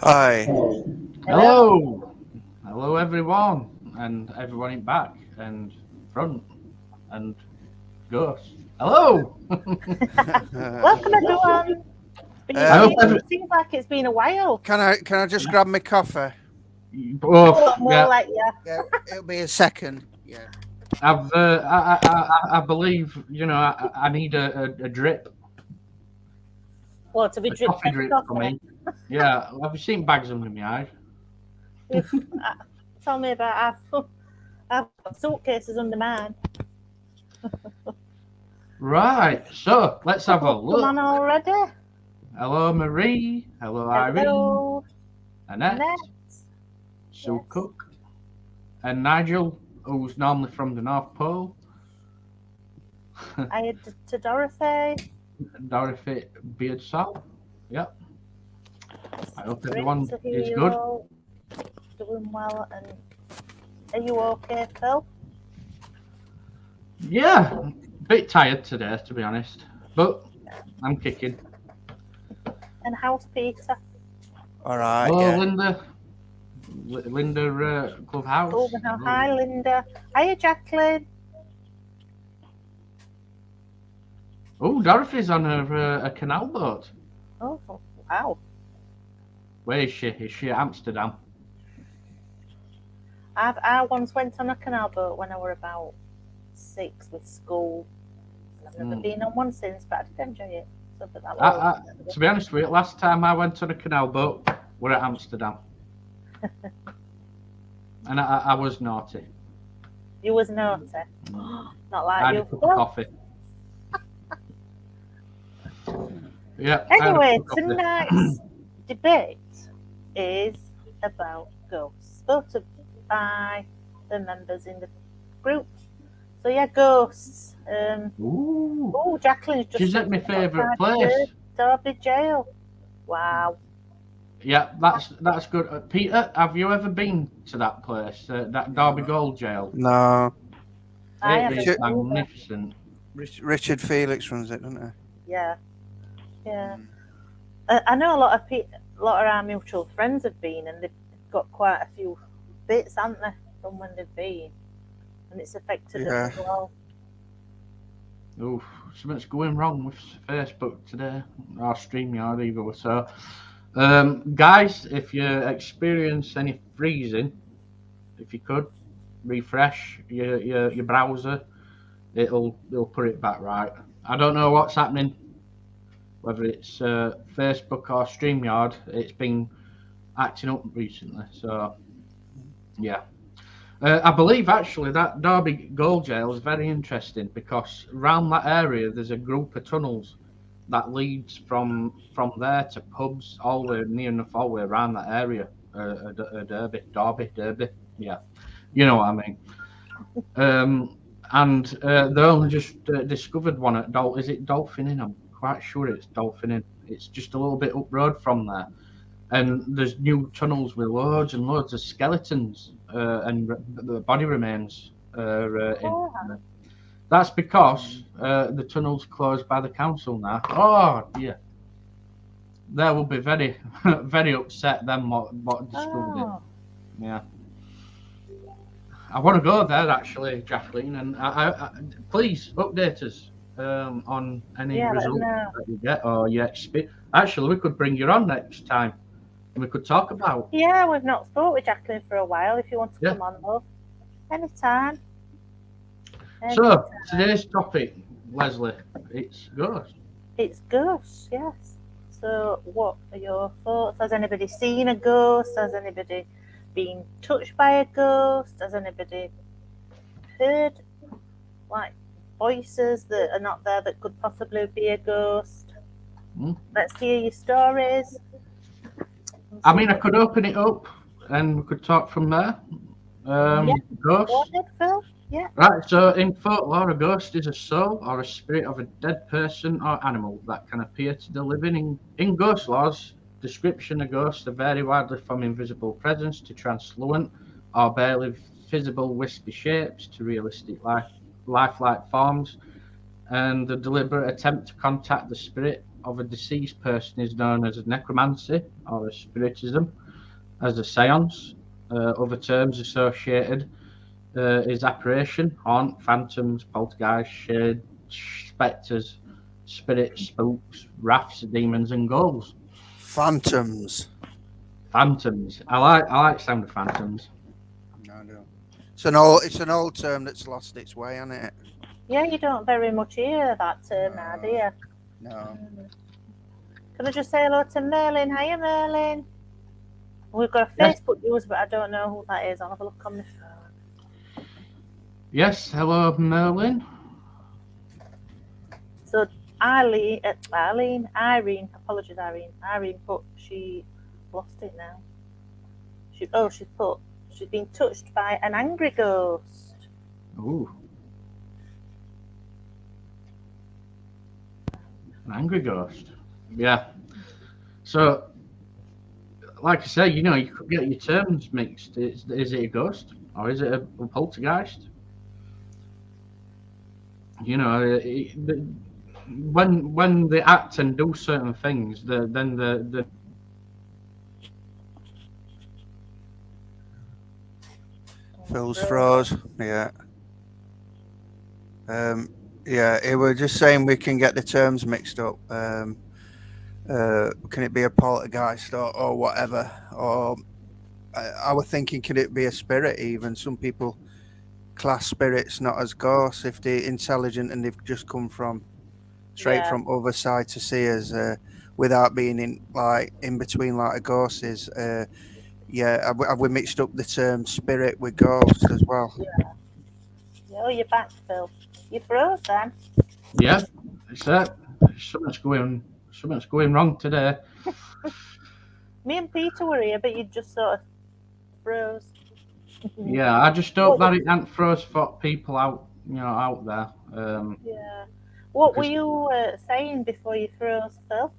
Hi. Hello. Hello, everyone. And everyone in back and front and ghost. Hello. Welcome everyone. I hope It seems like it's been a while. Can I just grab my coffee? Oh, We'll yeah. let you. Yeah, it'll be a second. Yeah. I believe, I need a drip. Well, to be A drip coffee fed drip for coffee. me. Yeah. Have you seen bags under my eyes? Tell me about I've got suitcases under mine. Right. So let's have a Come look. on already. Hello, Marie. Hello, Irene. Hello. Annette. Sue Yes. Cook. And Nigel, who's normally from the North Pole. I had to Dorothy. Dorothy Beardsall. Yep. I hope Great everyone to hear is you good. all doing well. And are you okay, Phil? Yeah, a bit tired today, to be honest, but I'm kicking. And how's Peter? All right. Hello, Yeah. Linda Clubhouse. Oh, hi, Linda. Hiya, Jacqueline. Oh, Dorothy's on a canal boat. Oh, wow. Where is she? Is she at Amsterdam? I once went on a canal boat when I was about 6 with school. I've never been on one since, but I did enjoy it. So, but that was To be honest with you, last time I went on a canal boat, we're at Amsterdam. And I was naughty. You was naughty. Not I like had you. a cup of coffee. Yeah. Anyway, tonight's debate is about ghosts, voted by the members in the group. So yeah, ghosts. Ooh. Oh, Jacqueline's just. She's at my favourite place. Derby Jail. Wow. Yeah, that's good. Peter, have you ever been to that place, that Derby Gold Jail? No. It is magnificent. Richard Felix runs it, doesn't he? Yeah. Yeah. I know a lot of our mutual friends have been, and they've got quite a few bits, haven't they, from when they've been, and it's affected them as well. Oof, something's going wrong with Facebook today, or StreamYard either. So, guys, if you experience any freezing, if you could refresh your browser, it'll put it back right. I don't know what's happening, whether it's Facebook or StreamYard. It's been acting up recently, so yeah. I believe actually that Derby Gold Jail is very interesting because around that area there's a group of tunnels that leads from there to pubs all the way near enough all the way around that area. Derby, yeah, you know what I mean. And they only just discovered one at Is it Dolphin Inn? I'm quite sure it's Dolphin Inn. It's just a little bit up road from there. And there's new tunnels with loads and loads of skeletons and the body remains in. That's because the tunnel's closed by the council now. Oh dear. They will be very, very upset then what discovered it. Yeah. I want to go there actually, Jacqueline, and I please update us on any results that you get or your experience. Actually, we could bring you on next time. We could talk about. Yeah, we've not spoke with Jacqueline for a while. If you want to come on, love, anytime. So today's topic, Leslie, it's ghosts. It's ghosts, yes. So, what are your thoughts? Has anybody seen a ghost? Has anybody been touched by a ghost? Has anybody heard like voices that are not there that could possibly be a ghost? Let's hear your stories. I mean, I could open it up and we could talk from there. Ghosts. Go ahead, Phil. Yeah. Right, so in folklore, a ghost is a soul or a spirit of a dead person or animal that can appear to the living. In ghost laws, description of ghosts vary widely from invisible presence to translucent or barely visible wispy shapes to realistic lifelike forms, and the deliberate attempt to contact the spirit of a deceased person is known as a necromancy or a spiritism, as a seance. Other terms associated is apparition, haunt, phantoms, poltergeist, shade, spectres, spirits, spooks, wraths, demons, and ghouls. Phantoms. Phantoms. I like sound of phantoms. No, I don't. It's an old term that's lost its way, hasn't it? Yeah, you don't very much hear that term now, do you? No. Can I just say hello to Merlin? Hiya, Merlin. We've got a Yes. Facebook user, but I don't know who that is. I'll have a look on my phone. Yes, hello, Merlin. So Irene, apologies, Irene put she lost it now. She's been touched by an angry ghost. Ooh. An angry ghost. Yeah. So, like I say, you could get your terms mixed. Is it a ghost or is it a poltergeist? When they act and do certain things, then the Phil's froze. Yeah. Yeah, it was just saying we can get the terms mixed up. Can it be a poltergeist or whatever? Or I was thinking, could it be a spirit even? Some people class spirits not as ghosts if they're intelligent and they've just come straight from other side to see us without being in between like a ghost is. Have we mixed up the term spirit with ghost as well? Oh, you're back, Phil. You froze then. Yeah, it's that. Something's going wrong today. Me and Peter were here, but you just sort of froze. Yeah, I just hope that it ain't froze for people out there. Yeah. What were you saying before you froze, Phil?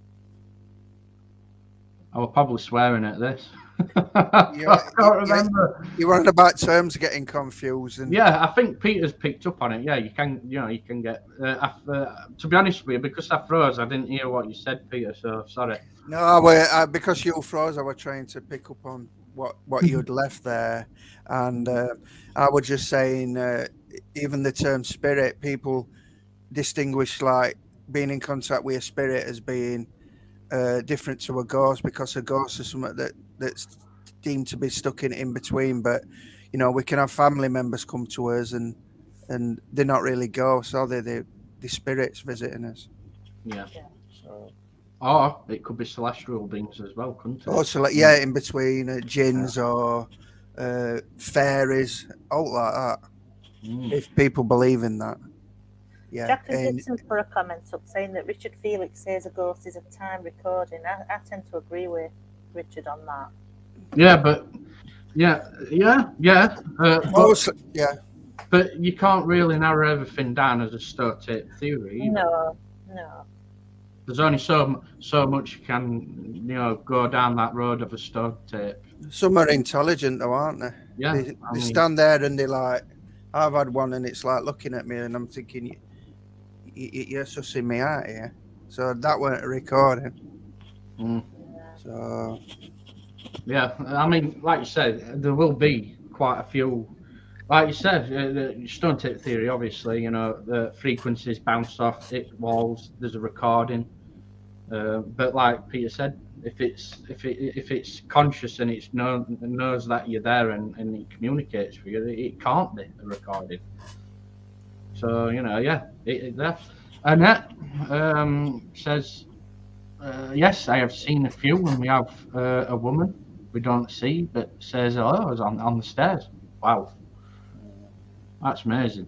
I was probably swearing at this. I can't remember. You weren't about terms getting confused. Yeah, I think Peter's picked up on it. Yeah, you can get. To be honest with you, because I froze, I didn't hear what you said, Peter. So sorry. No, because you froze, I was trying to pick up on what you'd left there, and I was just saying, even the term spirit, people distinguish like being in contact with a spirit as being different to a ghost, because a ghost is something that's deemed to be stuck in between. But we can have family members come to us and they're not really ghosts, are they? They're spirits visiting us. Yeah. So. Or it could be celestial beings as well, couldn't it? Also, in between jinns or fairies, all like that. If people believe in that. Yeah. Jacqueline Dixon put a comment up saying that Richard Felix says a ghost is a time recording. I tend to agree with Richard on that. Yeah, but but you can't really narrow everything down as a store tape theory. No. There's only so much you can go down that road of a store tape. Some are intelligent though, aren't they? Yeah, they stand there and they're like, I've had one and it's like looking at me and I'm thinking, you're sussing me out here. So that weren't a recording. So yeah, I mean, like you said, there will be quite a few. Like you said, the stone tape theory, obviously, the frequencies bounce off it walls. There's a recording, but like Peter said, if it's conscious and it knows that you're there and it communicates with you, it can't be a recording. So there. Annette says, yes, I have seen a few, and we have a woman we don't see, but says hello. I was on the stairs. Wow. That's amazing.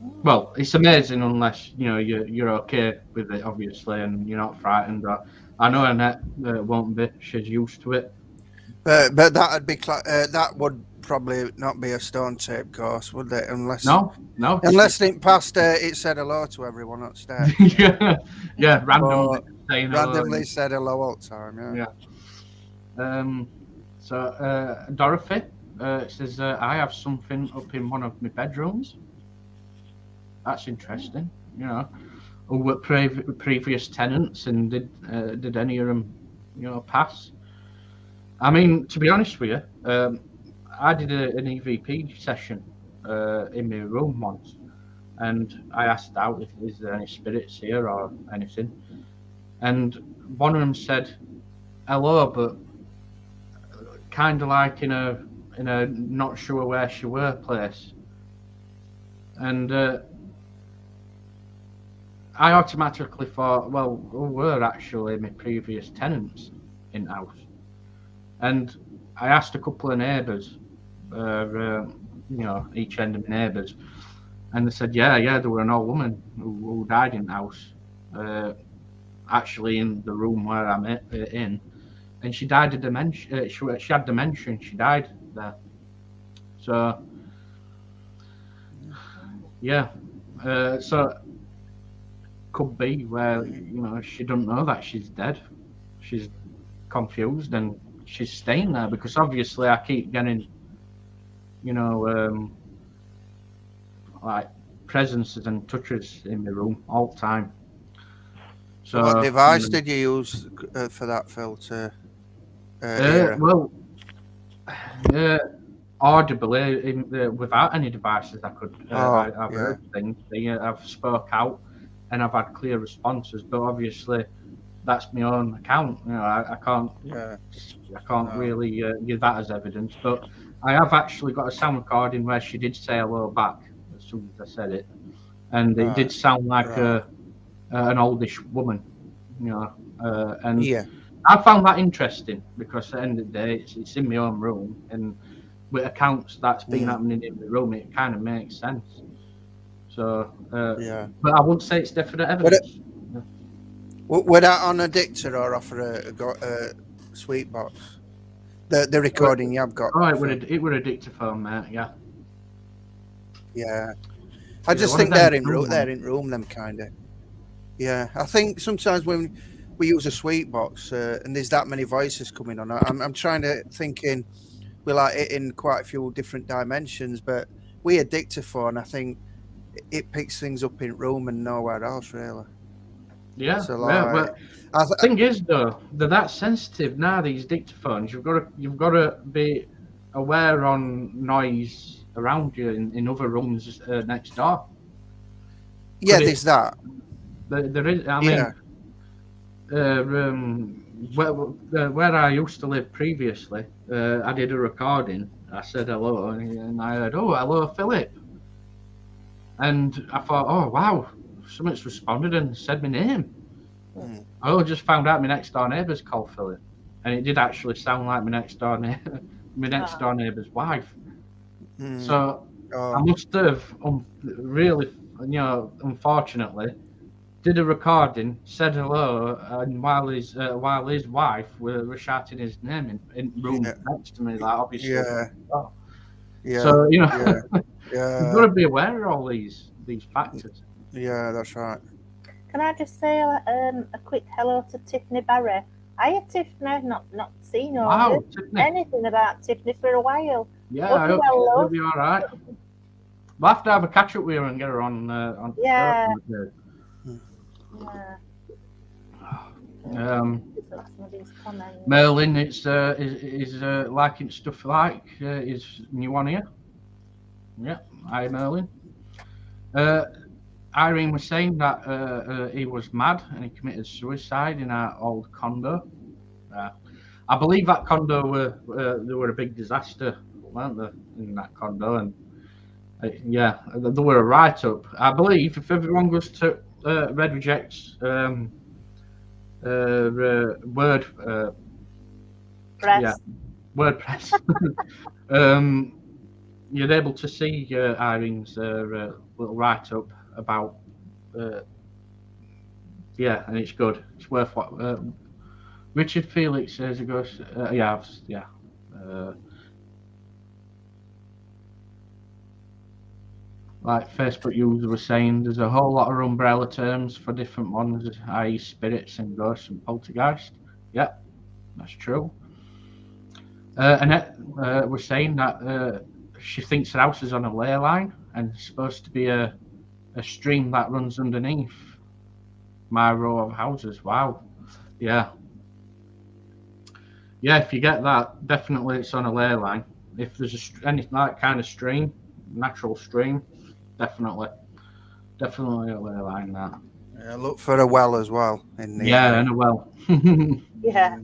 Well, it's amazing unless you're okay with it, obviously, and you're not frightened. I know Annette won't be; she's used to it. But that'd be that would probably not be a stone tape ghost, would it? Unless it passed, it said hello to everyone upstairs. yeah, randomly said hello all the time. Yeah. So Dorothy. Says, I have something up in one of my bedrooms. That's interesting. who were previous tenants, and did any of them, pass? I mean, to be honest with you, I did an EVP session in my room once, and I asked out if is there any spirits here or anything, and one of them said hello, but kind of like in a not sure where she were place, and I automatically thought, well, who were actually my previous tenants in house, and I asked a couple of neighbours, each end of my neighbours, and they said, yeah, there were an old woman who died in the house, actually in the room where I'm in, and she died of dementia. She had dementia, and she died there. So, yeah, so could be where she doesn't know that she's dead. She's confused, and she's staying there because obviously I keep getting, like presences and touches in the room all the time. So what device did you use for that filter? Well, audibly, without any devices, I could. I've heard things. I've spoke out, and I've had clear responses. But obviously, that's my own account. I can't. Yeah. I can't really give that as evidence. But I have actually got a sound recording where she did say hello back as soon as I said it, and it did sound like an oldish woman. And yeah. I found that interesting because at the end of the day, it's in my own room, and with accounts that's been happening in the room, it kind of makes sense. So, but I wouldn't say it's definite evidence. Were that on a dictator or off a sweet box? The recording you've got. Oh, it were a dictaphone, mate. Yeah. Yeah. I just think they're in room, them kind of. Yeah, I think sometimes when we use a sweet box and there's that many voices coming on, I'm trying to thinking we're like in quite a few different dimensions, but we a dictaphone, I think it picks things up in room and nowhere else really. Yeah. So but the thing is though, they're that sensitive now. These dictaphones, you've got to be aware on noise around you in other rooms next door. Yeah, there's that. There is. I mean, where I used to live previously, I did a recording. I said hello, and I heard, "Oh, hello, Philip." And I thought, "Oh, wow, someone's responded and said my name." I just found out my next door neighbour's called Philip, and it did actually sound like my next door neighbour's wife. So I must have really, unfortunately, did a recording, said hello, and while his wife were shouting his name in room next to me, like obviously. Yeah. So you've got to be aware of all these factors. Yeah, that's right. Can I just say a quick hello to Tiffany Barry? Hiya, Tiffany. Not seen or heard anything about Tiffany for a while. Yeah, I hope she'll be all right. We'll have to have a catch up with her and get her on. Yeah. Merlin is liking stuff like is new on here. Yeah, hi Merlin. Irene was saying that he was mad and he committed suicide in our old condo. I believe that condo there were a big disaster, weren't there, in that condo, and there were a write-up. I believe if everyone goes to Red Reject's WordPress. You're able to see Irene's little write-up about and it's good. It's worth what Richard Felix says. He goes, like Facebook users were saying, there's a whole lot of umbrella terms for different ones, i.e. spirits and ghosts and poltergeist. Yeah, that's true. Annette was saying that she thinks her house is on a ley line and it's supposed to be a stream that runs underneath My row of houses. Wow. Yeah. Yeah, if you get that, definitely it's on a ley line. If there's any like kind of stream, natural stream, definitely a ley line that. Yeah, look for a well as well in the Yeah, area. and a well. Yeah.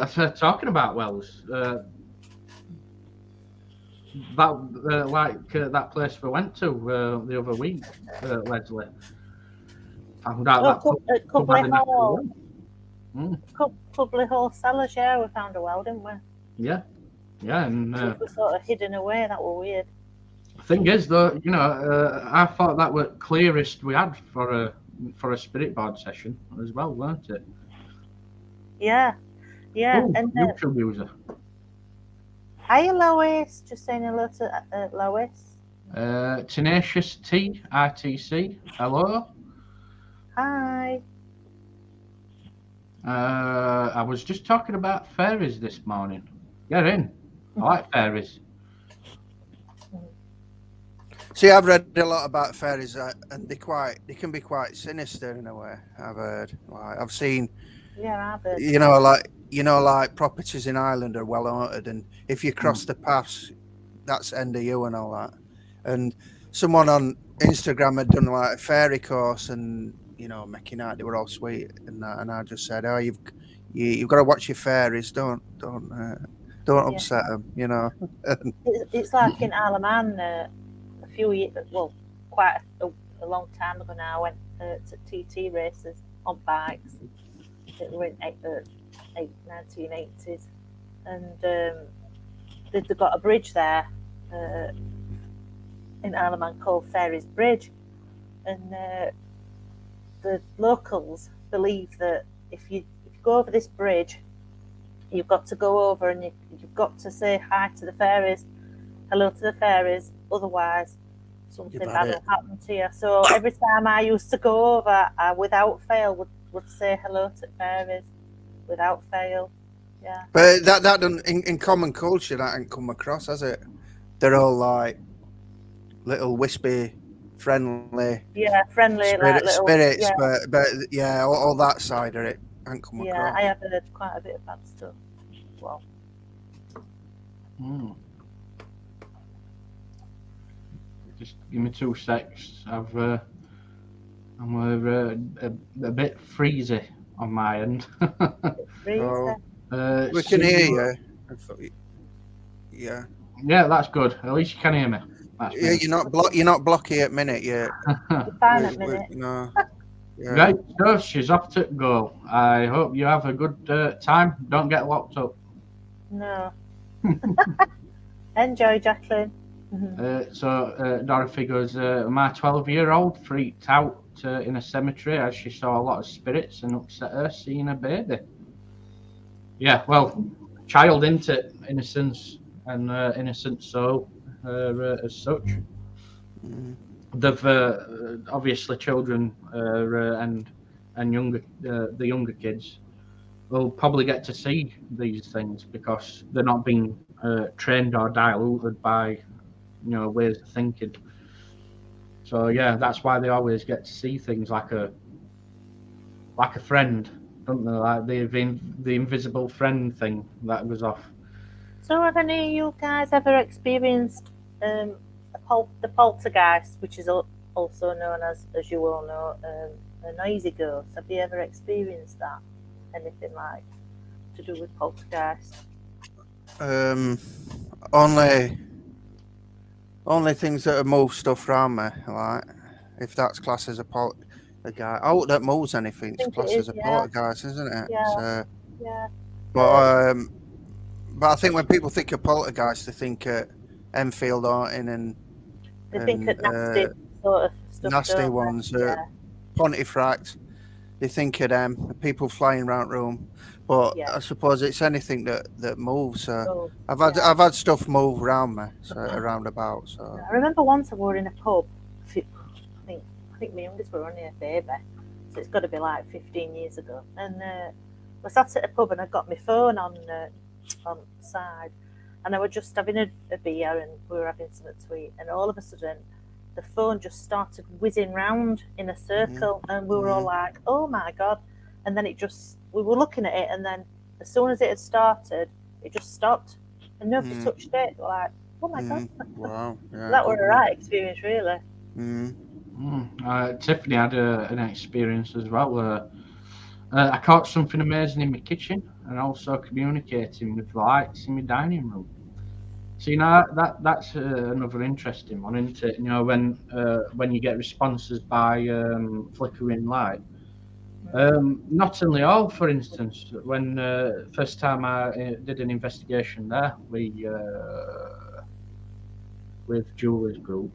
So talking about wells, that place we went to the other week, Leslie, found out that At pub had Cubley a natural Hall. well. Cubley Hall cellars, yeah, we found a well, didn't we? Yeah, and Which was sort of hidden away. That were weird. thing is, though, I thought that were clearest we had for a spirit board session as well, weren't it? Yeah. Yeah. Oh, And YouTube user. hi, Lois. Just saying hello to Lois. Tenacious T RTC. Hello. Hi. I was just talking about fairies this morning. Get in. I like fairies. See, I've read a lot about fairies, and they can be quite sinister in a way. I've heard, like, I've seen, Yeah, I've heard. like properties in Ireland are well haunted, and if you cross the paths, that's end of you and all that. And someone on Instagram had done like a fairy course, and making out they were all sweet and that, and I just said, "Oh, you've got to watch your fairies. Don't upset them." It's like in Alaman a few years, well, quite a long time ago now. I went to TT races on bikes. It were in 1980s, and they've got a bridge there in Alaman called Fairies Bridge, and the locals believe that if you go over this bridge, you've got to go over and you've got to say hi to the fairies, hello to the fairies, otherwise something bad will happen to you. So every time I used to go over, I without fail would say hello to fairies, without fail. Yeah. But that doesn't in common culture that ain't come across, has it? They're all like little wispy, friendly. Yeah, friendly like little spirits, yeah. but yeah, all that side of it ain't come across. Yeah, I have heard quite a bit of bad stuff. Well. Just give me 2 secs. I'm a bit freezy on my end. Freezer. We can hear you. Yeah. Yeah, that's good. At least you can hear me. That's Yeah, you're not blocky at minute yet. You're fine at minute. No. Yeah. Right, so she's off to go. I hope you have a good time. Don't get locked up. No. Enjoy, Jacqueline. Dorothy goes, my 12-year-old freaked out in a cemetery as she saw a lot of spirits and upset her seeing a baby. Yeah, well, child into innocence and innocent soul as such. They've obviously children and younger the younger kids will probably get to see these things because they're not being trained or diluted by ways of thinking. So yeah, that's why they always get to see things like a friend, don't they? Like the invisible friend thing that goes off. So have any of you guys ever experienced the poltergeist, which is also known as you all know, a noisy ghost? Have you ever experienced that? Anything like to do with poltergeist? Only things that move stuff around me, like if that's classed as a guy. Oh, that moves anything. It's classed as a poltergeist, isn't it? Yeah. So, Yeah. But I think when people think of poltergeist, they think Enfield haunting and they think of nasty sort of stuff. Nasty ones, Pontefract. They think of them, people flying around room. But I suppose it's anything that moves. I've had stuff move around me, around about. So I remember once I was in a pub. I think my youngest were only a baby, so it's got to be like 15 years ago. And I sat at a pub and I got my phone on the side, and I was just having a beer and we were having something to eat, and all of a sudden the phone just started whizzing round in a circle, and we were all like, "Oh my god!" And then we were looking at it, and then as soon as it had started, it just stopped, and nobody touched it. We're like, "Oh my god!" Wow. Yeah, That was good a one. right experience, really. Tiffany had an experience as well. I caught something amazing in my kitchen, and also communicating with lights in my dining room. So that's another interesting one, isn't it? When you get responses by flickering light. Not only all, for instance, when first time I did an investigation there, with Julie's group,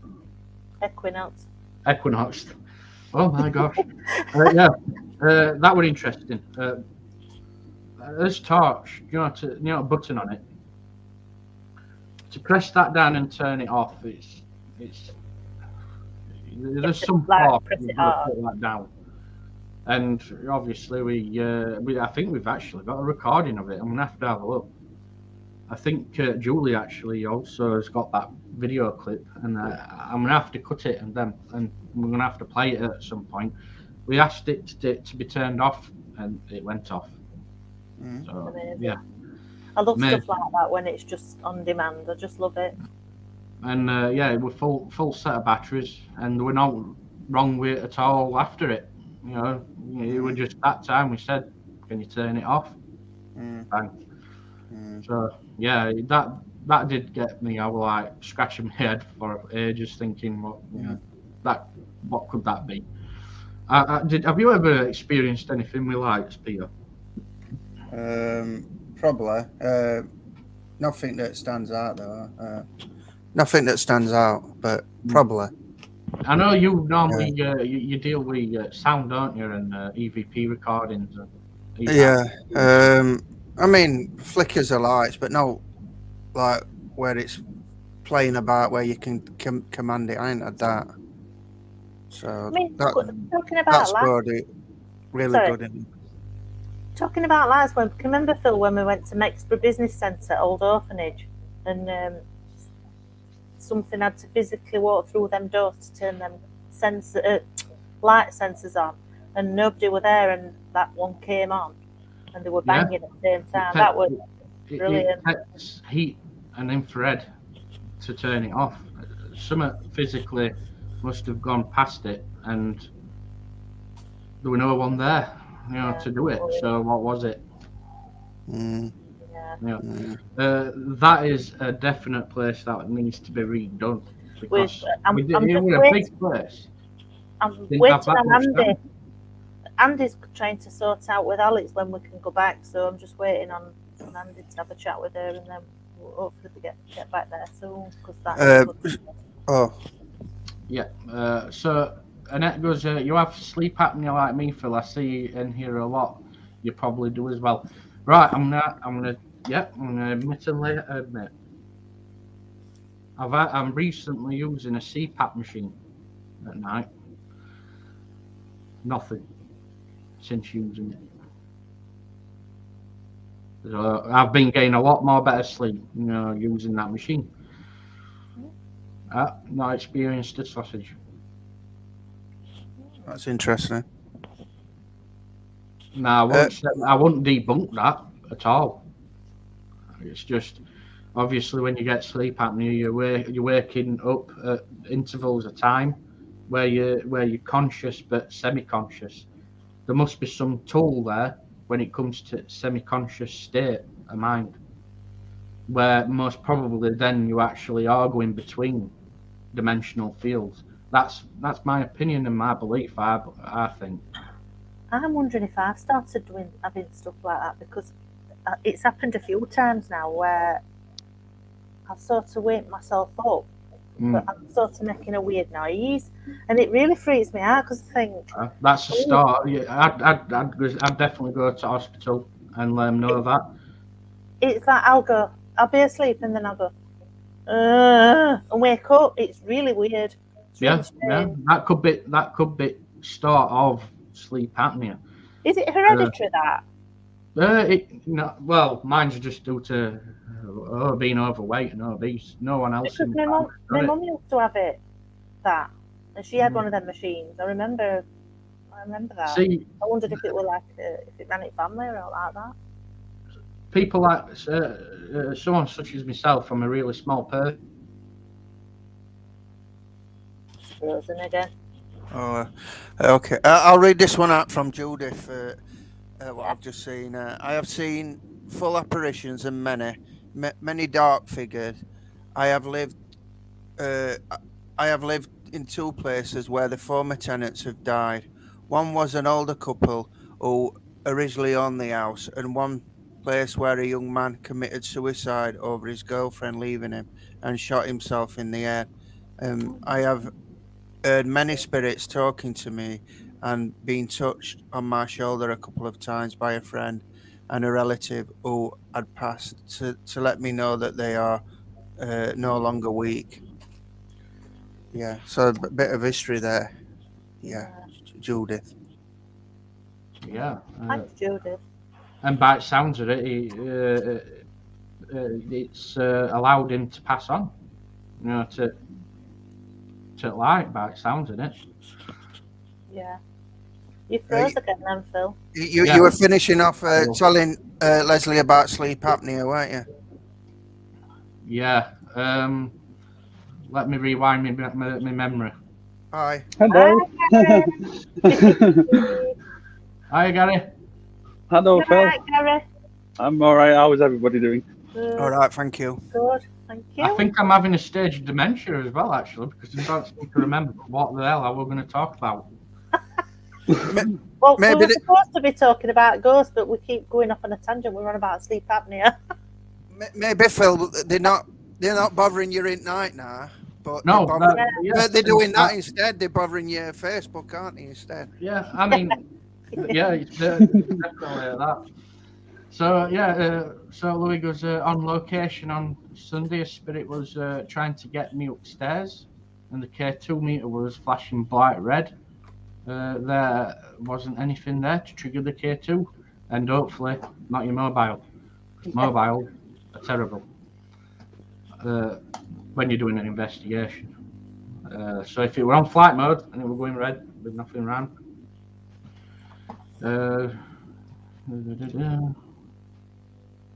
Equinox. Equinox. Oh my gosh! Yeah, that was interesting. This torch, a button on it. To press that down and turn it off, there's some force you've got to put that down. And obviously I think we've actually got a recording of it. I'm gonna have to have a look. I think Julie actually also has got that video clip, and I'm gonna have to cut it and we're gonna have to play it at some point. We asked it to be turned off, and it went off. So yeah, I love stuff like that when it's just on demand. I just love it. And we're full set of batteries, and we're not wrong with it at all after it. It was just that time we said, "Can you turn it off?" Bang. So yeah, that did get me. I was like scratching my head for ages, thinking, what could that be? Have you ever experienced anything with lights, Peter? Probably. Nothing that stands out though. Nothing that stands out, but probably. I know you normally you deal with sound, don't you, and EVP recordings. Yeah. I mean, flickers of lights, but no, like where it's playing about where you can command it. I ain't had that. So talking about that's lights, really good. In talking about lights, remember, Phil, when we went to Mexborough Business Centre, Old Orphanage, and something had to physically walk through them doors to turn them light sensors on, and nobody were there, and that one came on, and they were banging at the same time. That was brilliant. It takes heat and infrared to turn it off. Something physically must have gone past it, and there was no one there, to do it. So what was it? That is a definite place that needs to be redone, because it was a big place. I'm waiting on Andy. Andy's trying to sort out with Alex when we can go back, so I'm just waiting on Andy to have a chat with her, and then we'll hopefully get back there soon. So Annette goes, you have sleep apnea like me, Phil. I see you in here a lot. You probably do as well. Right, I'm gonna admittedly admit, I'm recently using a CPAP machine at night. Nothing since using it. So I've been getting a lot more better sleep, using that machine. Not experienced a sausage. That's interesting. No, I wouldn't debunk that at all. It's just obviously when you get sleep apnea, you're waking up at intervals of time where you're conscious but semi-conscious. There must be some tool there when it comes to semi-conscious state of mind, where most probably then you actually are going between dimensional fields. That's my opinion and my belief. I think. I'm wondering if I've started having stuff like that, because it's happened a few times now where I've sort of waked myself up, but I'm sort of making a weird noise, and it really freaks me out, because I think that's a start. Yeah, I'd definitely go to hospital and let them know that. It's like I'll be asleep, and then I'll go and wake up. It's really weird. Yeah, that could be start of sleep apnea. Is it hereditary well, mine's just due to being overweight and obese. No one else. Because my mum used to have it. that, and she had one of them machines. I remember that. See, I wondered if it were like if it ran its family or all like that. people like someone such as myself, I'm a really small person. It's frozen again. Oh, okay. I'll read this one out from Judith. What Yeah. I've just seen. I have seen full apparitions and many dark figures. I have lived. I have lived in two places where the former tenants have died. One was an older couple who originally owned the house, and one place where a young man committed suicide over his girlfriend leaving him and shot himself in the head. I have heard many spirits talking to me and been touched on my shoulder a couple of times by a friend and a relative who had passed to let me know that they are no longer weak. Yeah, so a bit of history there. Yeah, Judith. Yeah, Thanks, Judith. and by the sounds of it, it's allowed him to pass on, to light. By the sounds of it. Yeah. You froze again then, Phil. You were finishing off telling Leslie about sleep apnea, weren't you? Yeah. Let me rewind my memory. Hi. Hello. Hi, Gary. Hello, Phil. Right, Gary. I'm all right. How is everybody doing? Good. All right, thank you. Good. Thank you. I think I'm having a stage of dementia as well, actually, because I don't seem to remember what the hell I was going to talk about. Well, Maybe we were the- supposed to be talking about ghosts, but we keep going off on a tangent. We're on about sleep apnea. Maybe Phil, they're not bothering you at night now, but No, they're doing that instead. They're bothering you at Facebook, aren't they? Instead. Yeah, I mean, yeah, it's definitely that. So yeah, so Louis goes on location on Sunday. A spirit was trying to get me upstairs, and the K2 meter was flashing bright red. There wasn't anything there to trigger the K2, and hopefully not your mobile. Mobile are terrible when you're doing an investigation. So if it were on flight mode and it were going red with nothing around.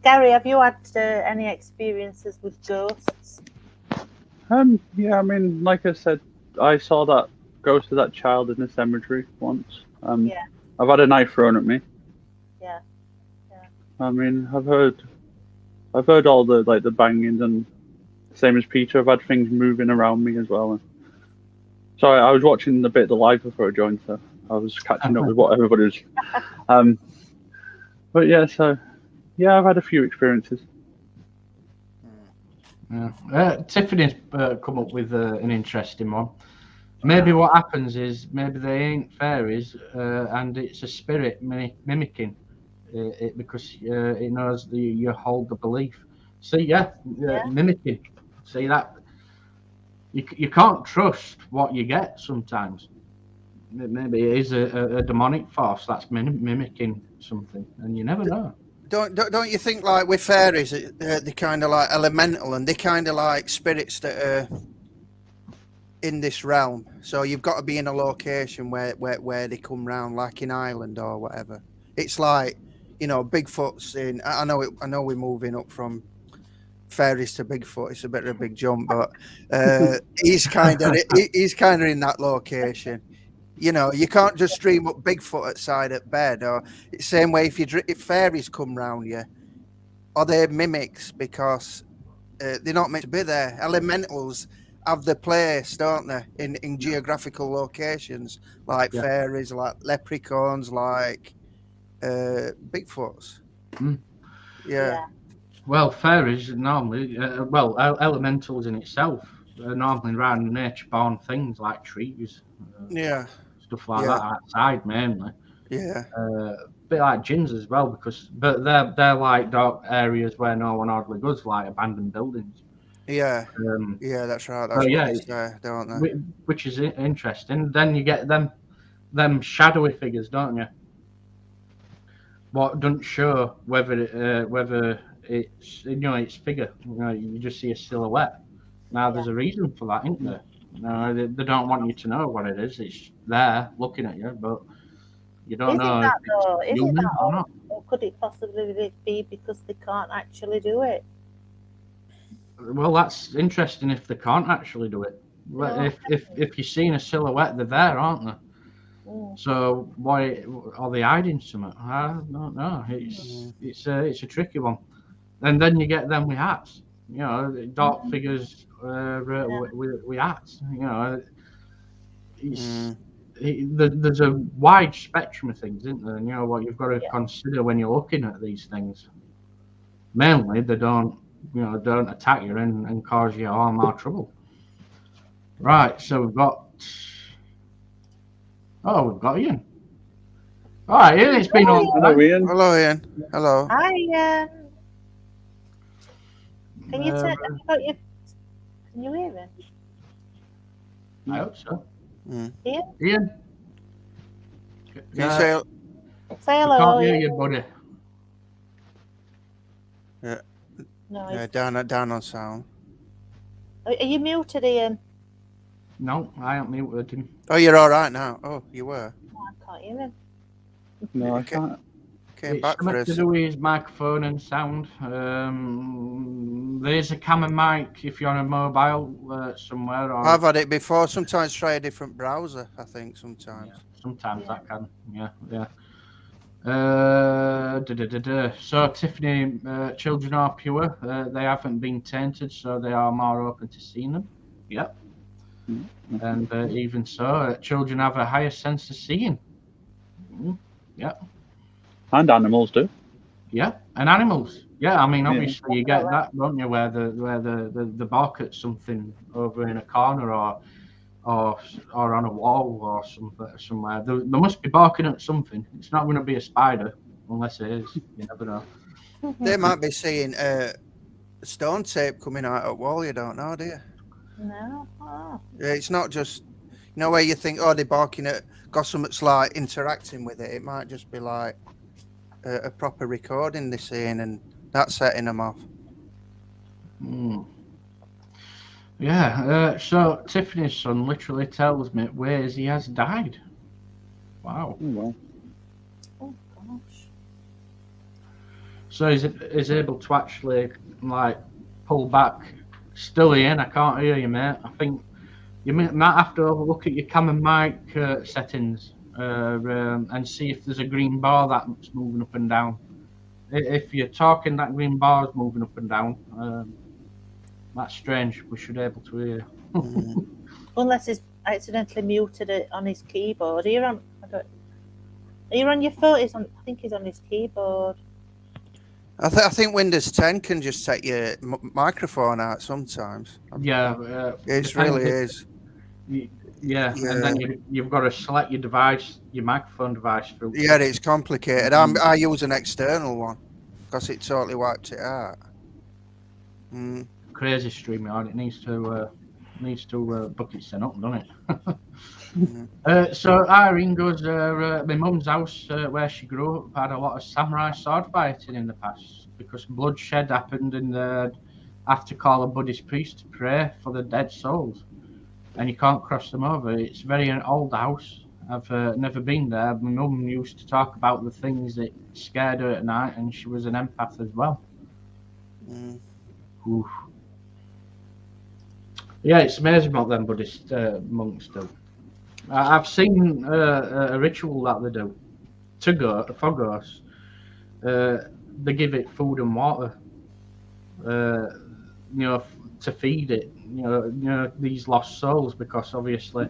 Gary, have you had any experiences with ghosts? Yeah, I mean, like I said, I saw that ghost of that child in the cemetery once. Yeah. I've had a knife thrown at me. Yeah. I mean, I've heard all the bangings, and same as Peter, I've had things moving around me as well. Sorry, I was watching the bit of the live before I joined, so I was catching up with what everybody was. But yeah, so yeah, I've had a few experiences. Tiffany's come up with an interesting one. Maybe what happens is maybe they ain't fairies, and it's a spirit mimicking it because it knows you hold the belief. See, mimicking. See that you can't trust what you get sometimes. Maybe it is a demonic force that's mimicking something, and you never know. Don't you think, like with fairies, they're kind of like elemental, and they're kind of like spirits that are in this realm? So you've got to be in a location where they come round, like in Ireland or whatever. It's like, Bigfoot's in. I know we're moving up from fairies to Bigfoot. It's a bit of a big jump, but he's kind of in that location. You can't just stream up Bigfoot outside at bed, or it's the same way if fairies come round you, or they're mimics because they're not meant to be there. Elementals have the place, don't they, in geographical locations, like fairies, like leprechauns, like Bigfoots. Yeah. Well, fairies normally, elementals in itself are normally around nature-born things like trees. Stuff like that outside mainly. Yeah. Bit like jinns as well, but they're like dark areas where no one hardly goes, like abandoned buildings. Yeah. That's right. That's what they don't they? Which is interesting. Then you get them shadowy figures, don't you? What doesn't show whether it's its figure. You just see a silhouette. Now there's a reason for that, isn't there? No, they don't want you to know what it is. It's there looking at you, but you don't Is it know if that it's though? Is it human that, or not. or could it possibly be because they can't actually do it? Well, that's interesting if they can't actually do it. Well, No. if you're seeing a silhouette, they're there, aren't they? Mm. So why are they hiding something? I don't know. It's a tricky one. And then you get them with hats. You know, dark figures with hats. You know, it's there's a wide spectrum of things, isn't there? And you know what you've got to consider when you're looking at these things. Mainly, they don't attack you and cause you harm or trouble. Right. So we've got Ian. All right, Ian. It's been on. Hello, Ian. Hello, Ian. Hello. Hi, can you turn? Have you got your? Can you hear me? I hope so. Ian? Ian. Can you say Say I hello. can't hear Ian. you, buddy. No, yeah, down on sound? are you muted, Ian? No, I haven't muted him. Oh, you're all right now. Oh, you were. No, I can't hear him. No, I Okay. can't. Came It's back for something us. to do with his microphone and sound. There's a camera mic if you're on a mobile somewhere. Or I've had it before. Sometimes try a different browser. I think sometimes. sometimes that can. Yeah. So Tiffany, children are pure. They haven't been tainted, so they are more open to seeing them. Yep. And even so, children have a higher sense of seeing. Yeah. And animals do. Yeah, and animals. Yeah, I mean, obviously you get that, don't you, where the bark at something over in a corner or on a wall or somewhere. They must be barking at something. It's not going to be a spider unless it is. You never know. They might be seeing stone tape coming out at wall. You don't know, do you? No. Oh. Yeah, it's not just where you think, oh, they're barking at got something's like interacting with it. It might just be like a proper recording they're seeing, and that's setting them off. Yeah. So Tiffany's son literally tells me ways he has died. Wow. Oh, well. Oh gosh. So he's able to actually like pull back. Still Ian, I can't hear you, mate. I think you might have to look at your camera mic settings and see if there's a green bar that's moving up and down. If you're talking, that green bar is moving up and down. That's strange. We should be able to hear. Unless he's accidentally muted it on his keyboard. Are you on your phone? I think he's on his keyboard. I think Windows 10 can just take your microphone out sometimes. Yeah, It really is. Yeah, and then you've got to select your device, your microphone device. Yeah, it's complicated. I use an external one because it totally wiped it out. Crazy StreamYard. It needs to book it set up, doesn't it? So Irene goes. My mum's house, where she grew up, had a lot of samurai sword fighting in the past because bloodshed happened, and they'd have to call a Buddhist priest to pray for the dead souls, and you can't cross them over. It's very an old house. I've never been there. My mum used to talk about the things that scared her at night, and she was an empath as well. Oof. Yeah, it's amazing what them Buddhist monks do. I've seen a ritual that they do for ghosts. They give it food and water, to feed it. You know these lost souls, because obviously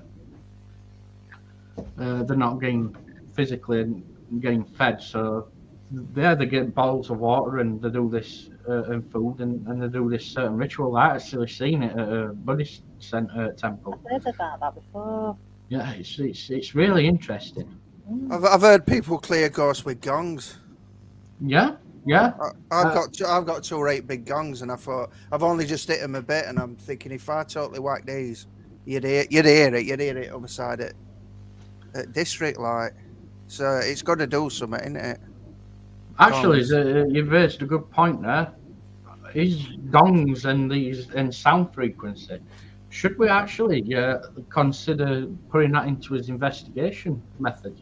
they're not getting physically and getting fed. So they get bowls of water and they do this and food and they do this certain ritual. I actually seen it at a Buddhist temple. I've heard about that before. Yeah, it's really interesting. I've heard people clear ghosts with gongs. Yeah. I've got 2 or 8 big gongs, and I thought I've only just hit them a bit, and I'm thinking if I totally whack these, you'd hear it other side at district light. So it's got to do something, isn't it? Actually, you've raised a good point there. His gongs and sound frequency Should we actually consider putting that into his investigation methods?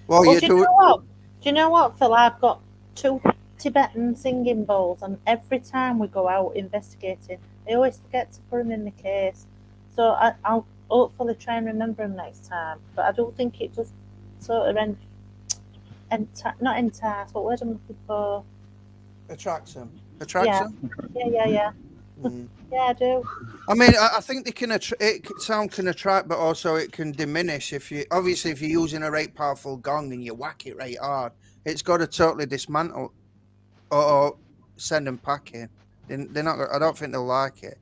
Well, Well, you do you do. know what? Do you know what, Phil? I've got 2 Tibetan singing bowls, and every time we go out investigating, I always forget to put them in the case. So I'll hopefully try and remember them next time. But I don't think it just sort of not entice. What word am I looking for? Attracts them. Attracts Yeah. them. Yeah. Mm. Yeah, I do. I mean, I think they can sound can attract, but also it can diminish if you obviously if you're using a right powerful gong and you whack it right hard, it's got to totally dismantle or send them packing. They're not. I don't think they'll like it.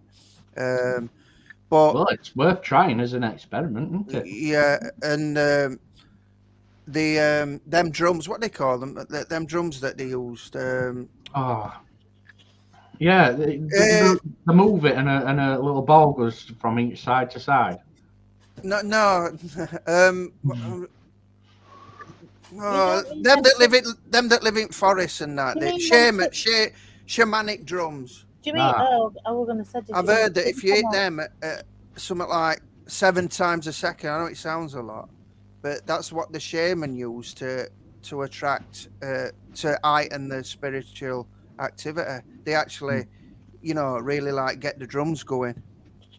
But Well, it's worth trying as an experiment, isn't it? yeah, and them drums, what they call them, them drums that they used. Oh, yeah. They move it, and a little ball goes from each side to side. No. don't Them that mean live in forests and that. You The mean them shamanic drums. Do you mean? Ah. I was going to say. I've heard that if you hit them something like 7 times a second, I know it sounds a lot, but that's what the shaman used to attract to heighten the spiritual activity. They actually, really like get the drums going.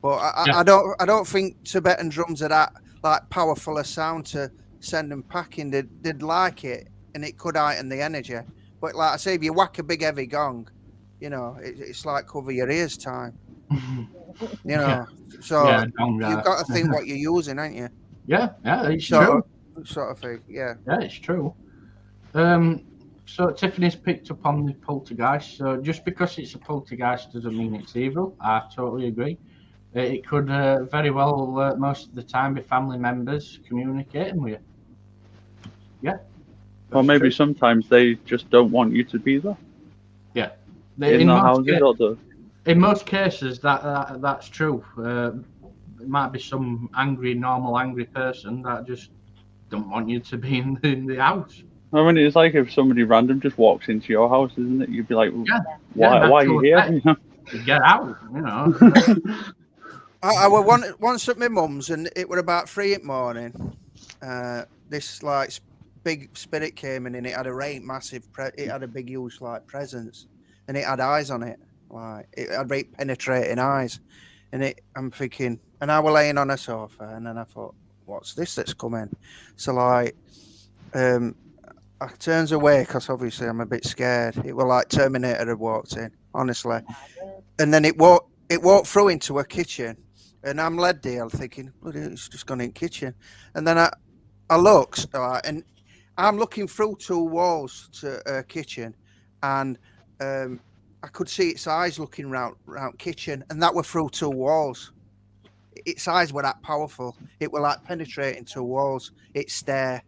But I don't think Tibetan drums are that like powerful a sound to send them packing. They'd like it, and it could heighten the energy. But like I say, if you whack a big heavy gong, it's like cover your ears time. So you've got to think what you're using, ain't you? Yeah, it's true. Sort of thing, yeah. Yeah, it's true. So Tiffany's picked up on the poltergeist. So just because it's a poltergeist doesn't mean it's evil. I totally agree. It could very well, most of the time, be family members communicating with you. Yeah. Or maybe sometimes they just don't want you to be there. Yeah. In the houses or the... In most cases, that's true. It might be some normal angry person that just don't want you to be in the house. I mean, it's like if somebody random just walks into your house, isn't it? You'd be like, why are you here? Get out, I was once at my mum's, and it were about 3 in the morning. This like big spirit came in, and it had a right massive. It had a big, huge like presence, and it had eyes on it. Like it had great penetrating eyes, and I'm thinking, and I was laying on a sofa, and then I thought, what's this that's coming? So like, I turns away because obviously I'm a bit scared. It was like Terminator had walked in, honestly, and then it walked through into a kitchen, and I'm led there thinking, bloody, it's just gone in kitchen, and then I looked, and I'm looking through 2 walls to a kitchen, and I could see its eyes looking round kitchen, and that were through 2 walls. Its eyes were that powerful. It were like penetrating 2 walls. It stare,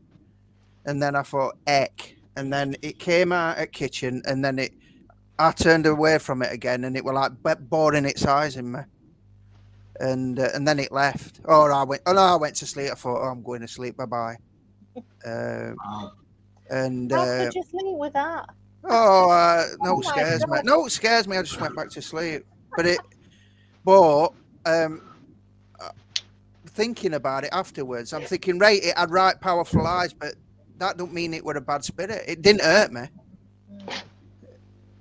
and then I thought, eck, and then it came out at kitchen, and then I turned away from it again, and it were like boring its eyes in me, and then it left. I went to sleep. I thought, I'm going to sleep. Bye bye. And how could you sleep with that? no, it scares me. No, it scares me. I just went back to sleep. But thinking about it afterwards, I'm thinking, right, it had right powerful eyes, but that don't mean it were a bad spirit. It didn't hurt me.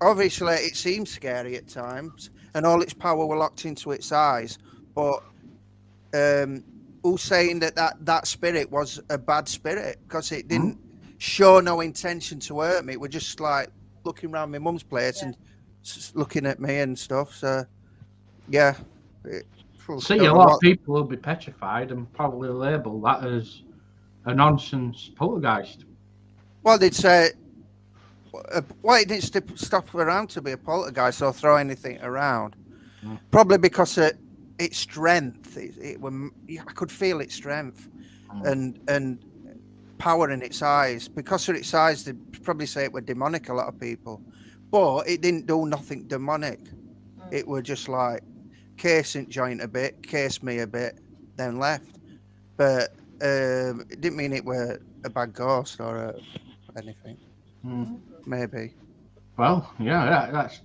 Obviously, it seemed scary at times, and all its power were locked into its eyes. But who's saying that spirit was a bad spirit? Because it didn't show no intention to hurt me. It was just like looking around my mum's place and looking at me and stuff. So, yeah. See, a lot of people will be petrified and probably label that as a nonsense poltergeist. Well, they'd say, why it didn't stop around to be a poltergeist or throw anything around. Probably because its strength. I could feel its strength and power in its eyes. Because of its eyes, they'd probably say it were demonic, a lot of people. But it didn't do nothing demonic. It were just like casing joint a bit, case me a bit, then left. But it didn't mean it were a bad ghost or anything. Maybe. Well, yeah, that's.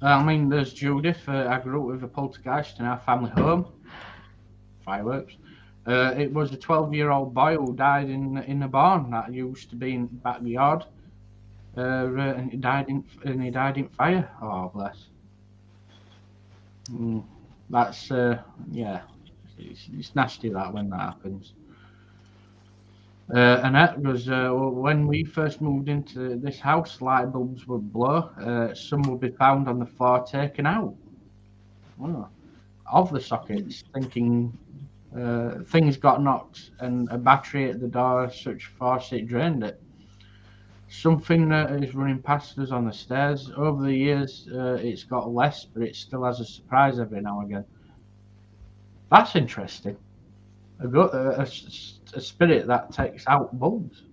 I mean, there's Judith. I grew up with a poltergeist in our family home. Fireworks. It was a 12-year-old boy who died in a barn that used to be in the backyard. And he died in fire. Oh, bless. That's yeah. It's nasty that when that happens. And that was when we first moved into this house. Light bulbs would blow. Some would be found on the floor, taken out of the sockets, thinking things got knocked and a battery at the door, such force it drained it. Something that is running past us on the stairs. Over the years, it's got less, but it still has a surprise every now and again. That's interesting. A spirit that takes out bulbs.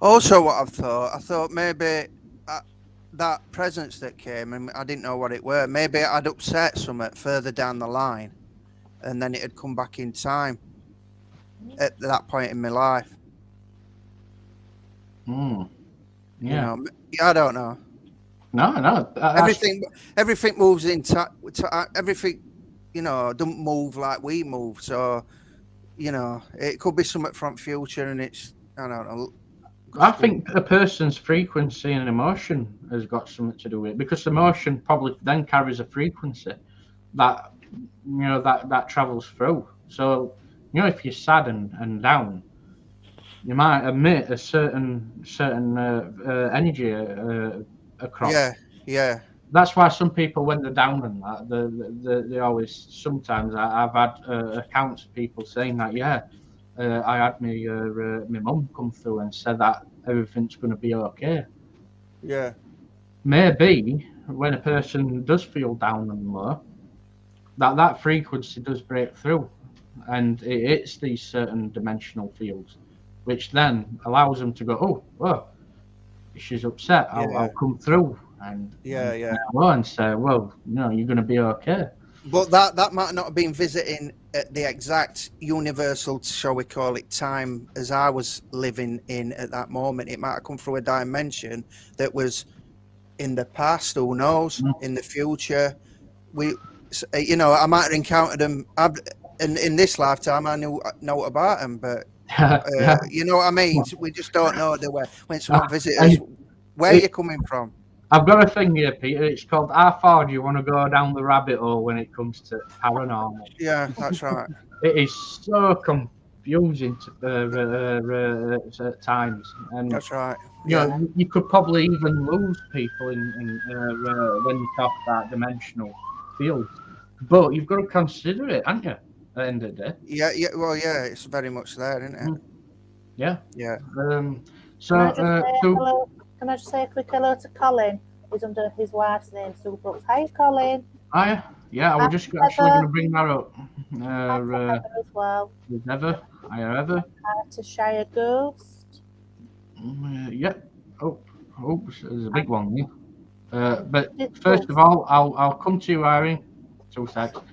Also, what I thought maybe that presence that came, and I didn't know what it were. Maybe I'd upset something further down the line, and then it had come back in time at that point in my life. Yeah. You know, I don't know. No. Everything moves in everything, you know, don't move like we move. So, you know, it could be something from future, and it's, I don't know. I think a person's frequency and emotion has got something to do with it, because emotion probably then carries a frequency that that travels through. So, you know, if you're sad and down, you might emit a certain energy across. Yeah. That's why some people, when they're down and that, they always, sometimes I've had accounts of people saying that, I had my mum come through and said that everything's going to be okay. Yeah. Maybe when a person does feel down and low, that frequency does break through, and it hits these certain dimensional fields, which then allows them to go, oh, she's upset. I'll come through and say, well, no, you're going to be okay. But that might not have been visiting at the exact universal, shall we call it, time as I was living in at that moment. It might have come through a dimension that was in the past. Who knows? In the future, you know, I might have encountered them. In this lifetime, I know about them, but you know what I mean. We just don't know, do we? When someone visits us, where are you coming from? I've got a thing here, Peter. It's called "How far do you want to go down the rabbit hole when it comes to paranormal?" Yeah, that's right. It is so confusing at times, and that's right. You know, you could probably even lose people in when you talk about dimensional fields. But you've got to consider it, haven't you? At the end of the day. Yeah. Well, yeah, it's very much there, isn't it? Yeah. Can I just say a quick hello to Colin? He's under his wife's name, Sue Brooks. Hi, Colin. Hi. Yeah, I was just actually going to bring that up. As well. With Ever. Hi, Ever. To Shire Ghost. Yep. Oh, there's a big one here. But first of all, I'll come to you, Irene. 2 seconds.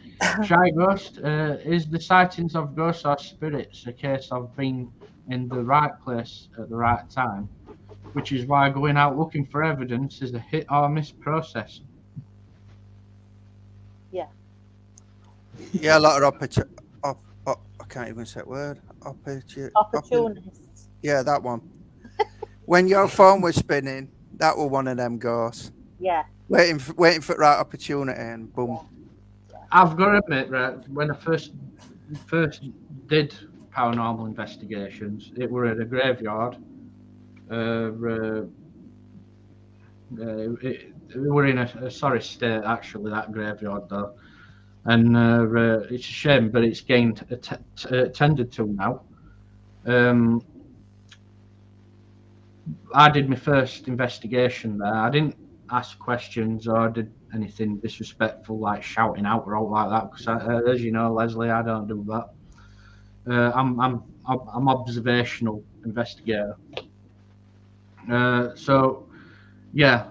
Shy Ghost, is the sightings of ghosts or spirits a case of being in the right place at the right time, which is why going out looking for evidence is a hit or miss process? Yeah. Yeah, a lot of I can't even say a word. Opportunists. Yeah, that one. When your phone was spinning, that was one of them ghosts. Yeah. Waiting for the right opportunity, and boom. I've got to admit, right, when I first did paranormal investigations, it were at a graveyard. It were in a sorry state, actually, that graveyard, though. And it's a shame, but it's gained attended to now. I did my first investigation there. I didn't ask questions or did anything disrespectful like shouting out or all like that, because as you know, Leslie, I don't do that. I'm observational investigator. So yeah,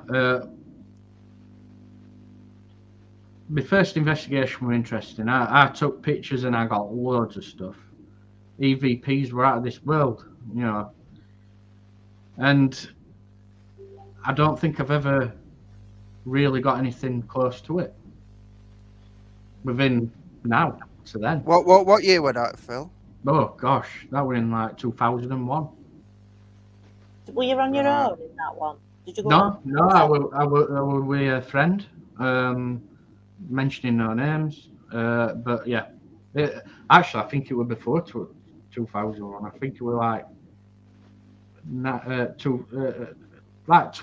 my first investigation were interesting. I took pictures and I got loads of stuff. EVPs were out of this world, you know. And I don't think I've ever really got anything close to it within now to then. What year was that, Phil? Oh gosh, that was in like 2001. Were you on your Right. own in that one? Did you go No, on? no, I were with a friend, mentioning no names. But yeah, actually, I think it was before 2001. I think it was like like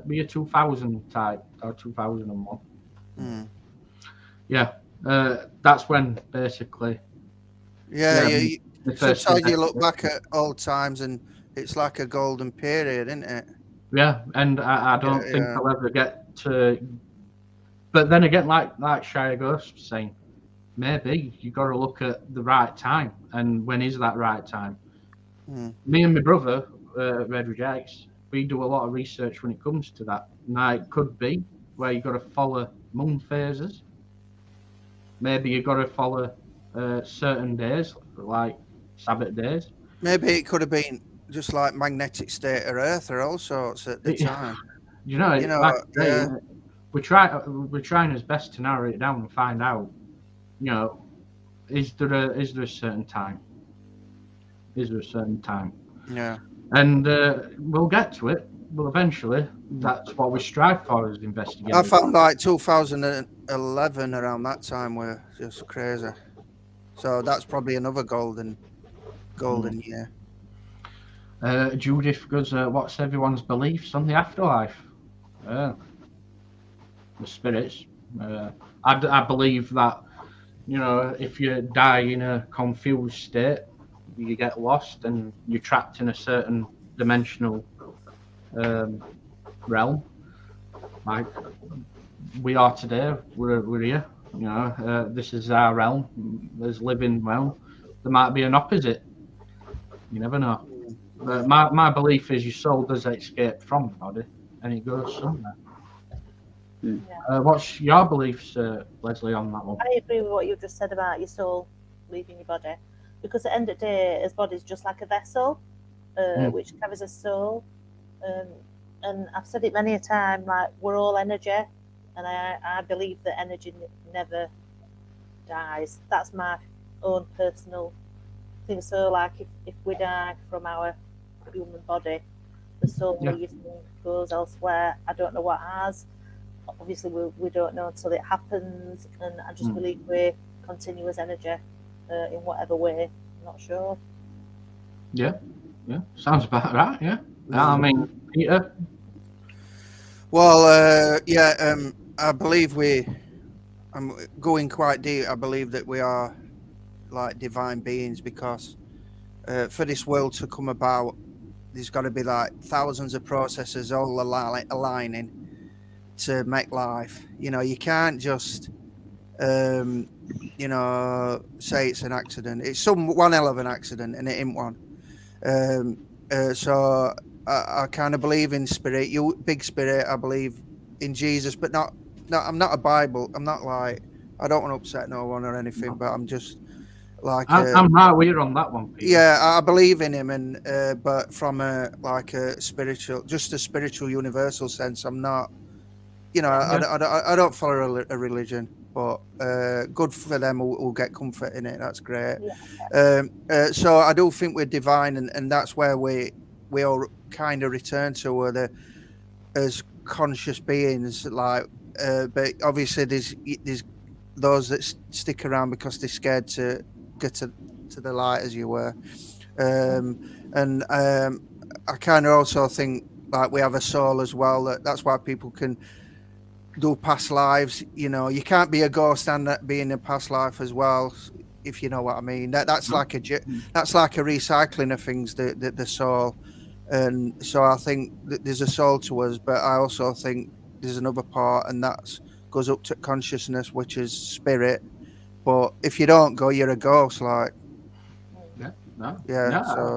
year 2000 type or 2001. Mm. Yeah, that's when basically. Yeah, Yeah, you, the first sometimes you look investigation. back at old times and it's like a golden period, isn't it? Yeah, and I don't Yeah, think yeah. I'll ever get to. But then again, like Shia Ghost was saying, maybe you got to look at the right time, and when is that right time? Mm. Me and my brother, Red Rejects, we do a lot of research when it comes to that. Now it could be where you got to follow moon phases. Maybe you got to follow certain days, like Sabbath days. Maybe it could have been just like magnetic state of Earth or all sorts at the time. You know, You know, like I say, yeah. we're trying as best to narrow it down and find out. You know, is there a certain time? Is there a certain time? Yeah. And we'll get to it. But eventually, that's what we strive for as I investigators. found like 2011 around that time were just crazy. So that's probably another golden year. Judith goes, "What's everyone's beliefs on the afterlife?" The spirits. I believe that, you know, if you die in a confused state, you get lost and you're trapped in a certain dimensional realm. Like we are today, we're here. You know, this is our realm, this living realm. There might be an opposite. You never know. But my belief is your soul does escape from the body and it goes somewhere. What's your beliefs, Leslie, on that one? I agree with what you've just said about your soul leaving your body, because at the end of the day, his body's just like a vessel, which carries a soul. And I've said it many a time, like we're all energy, and I believe that energy never dies. That's my own personal thing. So, like if we die from our human body, the soul leaves and goes elsewhere. I don't know what has. Obviously, we don't know until it happens, and I just believe we continue as energy in whatever way. I'm not sure. Yeah, sounds about right. Yeah, I mean, Peter. Well, I believe I'm going quite deep. I believe that we are like divine beings because for this world to come about, there's got to be like thousands of processes all aligning to make life. You know, you can't just, you know, say it's an accident. It's one hell of an accident, and it ain't one. So I kind of believe in spirit. Big spirit. I believe in Jesus, but not. I'm not a Bible. I'm not like. I don't want to upset no one or anything, but I'm just like. I'm right with you on that one, Peter. Yeah, I believe in him, and but from a spiritual, just a spiritual universal sense. I'm not. You know, I don't follow a religion, but good for them who'll get comfort in it. That's great. Yeah. So I do think we're divine, and that's where we all kind of return to, as conscious beings. Like, but obviously there's those that stick around because they're scared to get to the light, as you were. And I kind of also think like we have a soul as well. That's why people can do past lives. You know, you can't be a ghost and be in a past life as well, if you know what I mean. That's like a recycling of things, the soul. And so I think that there's a soul to us, but I also think there's another part, and that goes up to consciousness, which is spirit. But if you don't go, you're a ghost. Like, I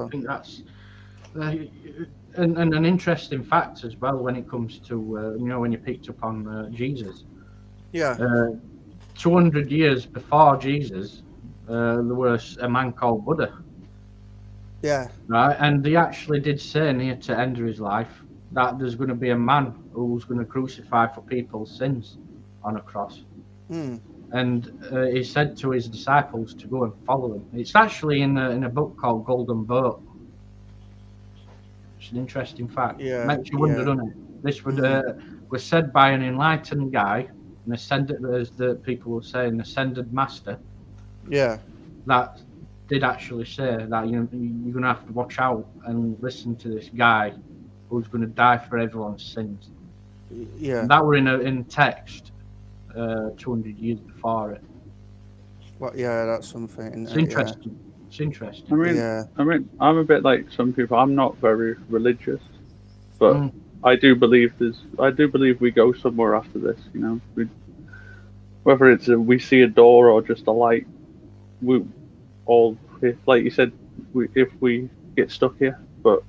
think that's and an interesting fact as well when it comes to you know, when you picked up on Jesus. 200 years before Jesus, there was a man called Buddha. Yeah. Right, and he actually did say near to end of his life that there's going to be a man who's going to crucify for people's sins on a cross. Hmm. And he said to his disciples to go and follow him. It's actually in a book called Golden Boat. It's an interesting fact. Yeah, Makes you wonder, yeah. doesn't it? This was said by an enlightened guy, an ascended, as the people will say, an ascended master, Yeah. that did actually say that you're going to have to watch out and listen to this guy who's going to die for everyone's sins. Yeah. And that were in text 200 years before it. Well, yeah, that's something. It's interesting. It's interesting. Yeah. I mean, I'm a bit like some people. I'm not very religious, but Mm. I do believe we go somewhere after this. Whether it's we see a door or just a light, we all, like you said, if we get stuck here, but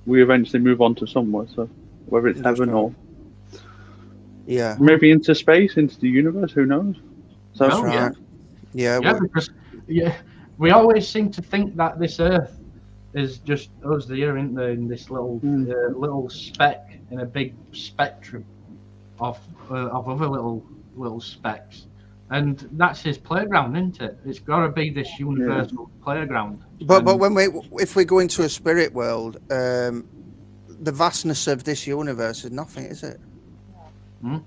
we eventually move on to somewhere. So whether it's That's heaven right. or Yeah. maybe into space, into the universe, who knows? So Oh, Right. Yeah. Yeah, well, because we always seem to think that this Earth is just us here, in this little little speck in a big spectrum of other little specks, and that's his playground, isn't it? It's got to be this universal playground. But And if we go into a spirit world, the vastness of this universe is nothing, is it? yeah,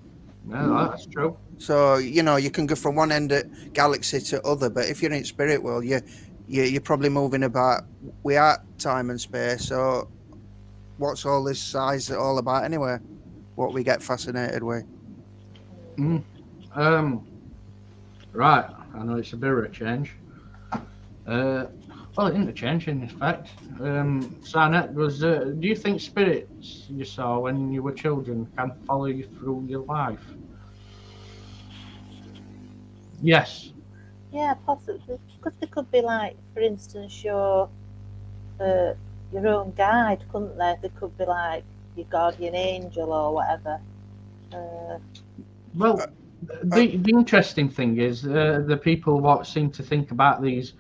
that's true. So you can go from one end of galaxy to other, but if you're in spirit world, you're probably moving about. We are time and space. So what's all this size all about anyway? What we get fascinated with? Right, I know it's a bit of a change. Well, it isn't a change in effect. Sarnet do you think spirits you saw when you were children can follow you through your life? Yes. Yeah, possibly. Because they could be like, for instance, your own guide, couldn't they? They could be like your guardian angel or whatever. Well, the interesting thing is the people what seem to think about these,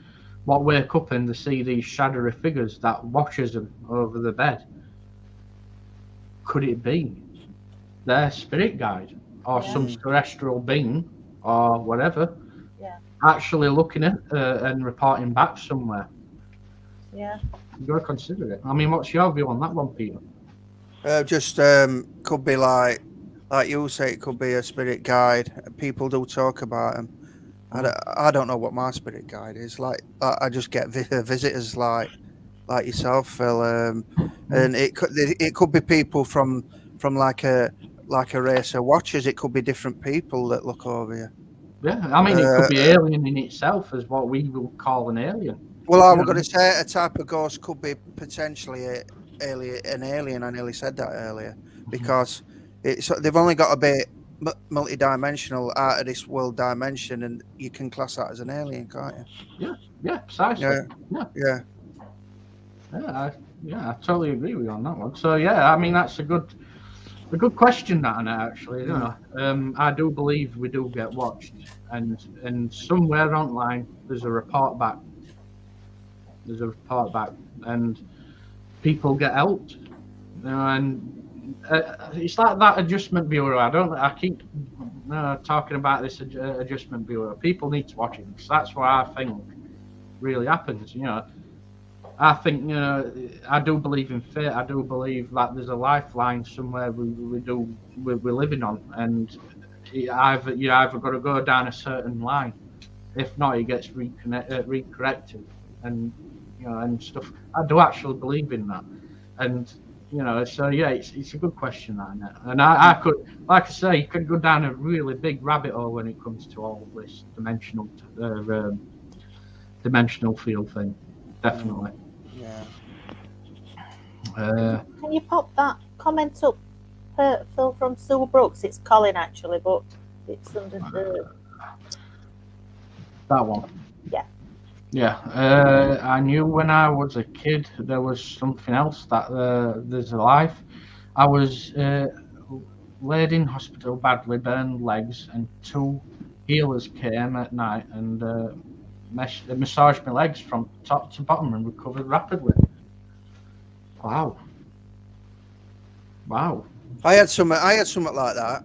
what wake up and they see these shadowy figures that watches them over the bed. Could it be their spirit guide or some terrestrial being or whatever? Yeah. Actually looking at and reporting back somewhere. Yeah. You've got to consider it. I mean, what's your view on that one, Peter? Just could be like you say, it could be a spirit guide. People do talk about them. I don't know what my spirit guide is. Like I just get visitors like yourself, Phil, and it could be people from like a race of watchers. It could be different people that look over you. Yeah, I mean, it could be alien in itself, as what we will call an alien. Well, I was going to say a type of ghost could be potentially an alien. I nearly said that earlier because they've only got a bit multi-dimensional out of this world dimension, and you can class that as an alien, can't you? Yeah, precisely. Yeah. I totally agree with you on that one. So yeah, I mean, that's a good question, that, actually. I do believe we do get watched, and somewhere online there's a report back. And people get helped. And it's like that adjustment bureau. I keep talking about this adjustment bureau. People need to watch it, because that's what I think really happens. I think I do believe in fate. I do believe that there's a lifeline somewhere we're living on, and you either got to go down a certain line. If not, it gets recorrected, and and stuff. I do actually believe in that, and so yeah, it's a good question, that, and I could, like I say, you could go down a really big rabbit hole when it comes to all this dimensional field thing, definitely. Yeah. Can you pop that comment up, Phil, from Sue Brooks? It's Colin, actually, but it's under the... That one. Yeah. Yeah. I knew when I was a kid there was something else, that there's a life. I was laid in hospital, badly burned legs, and 2 healers came at night and massaged my legs from top to bottom and recovered rapidly. Wow. Wow. I had something like that.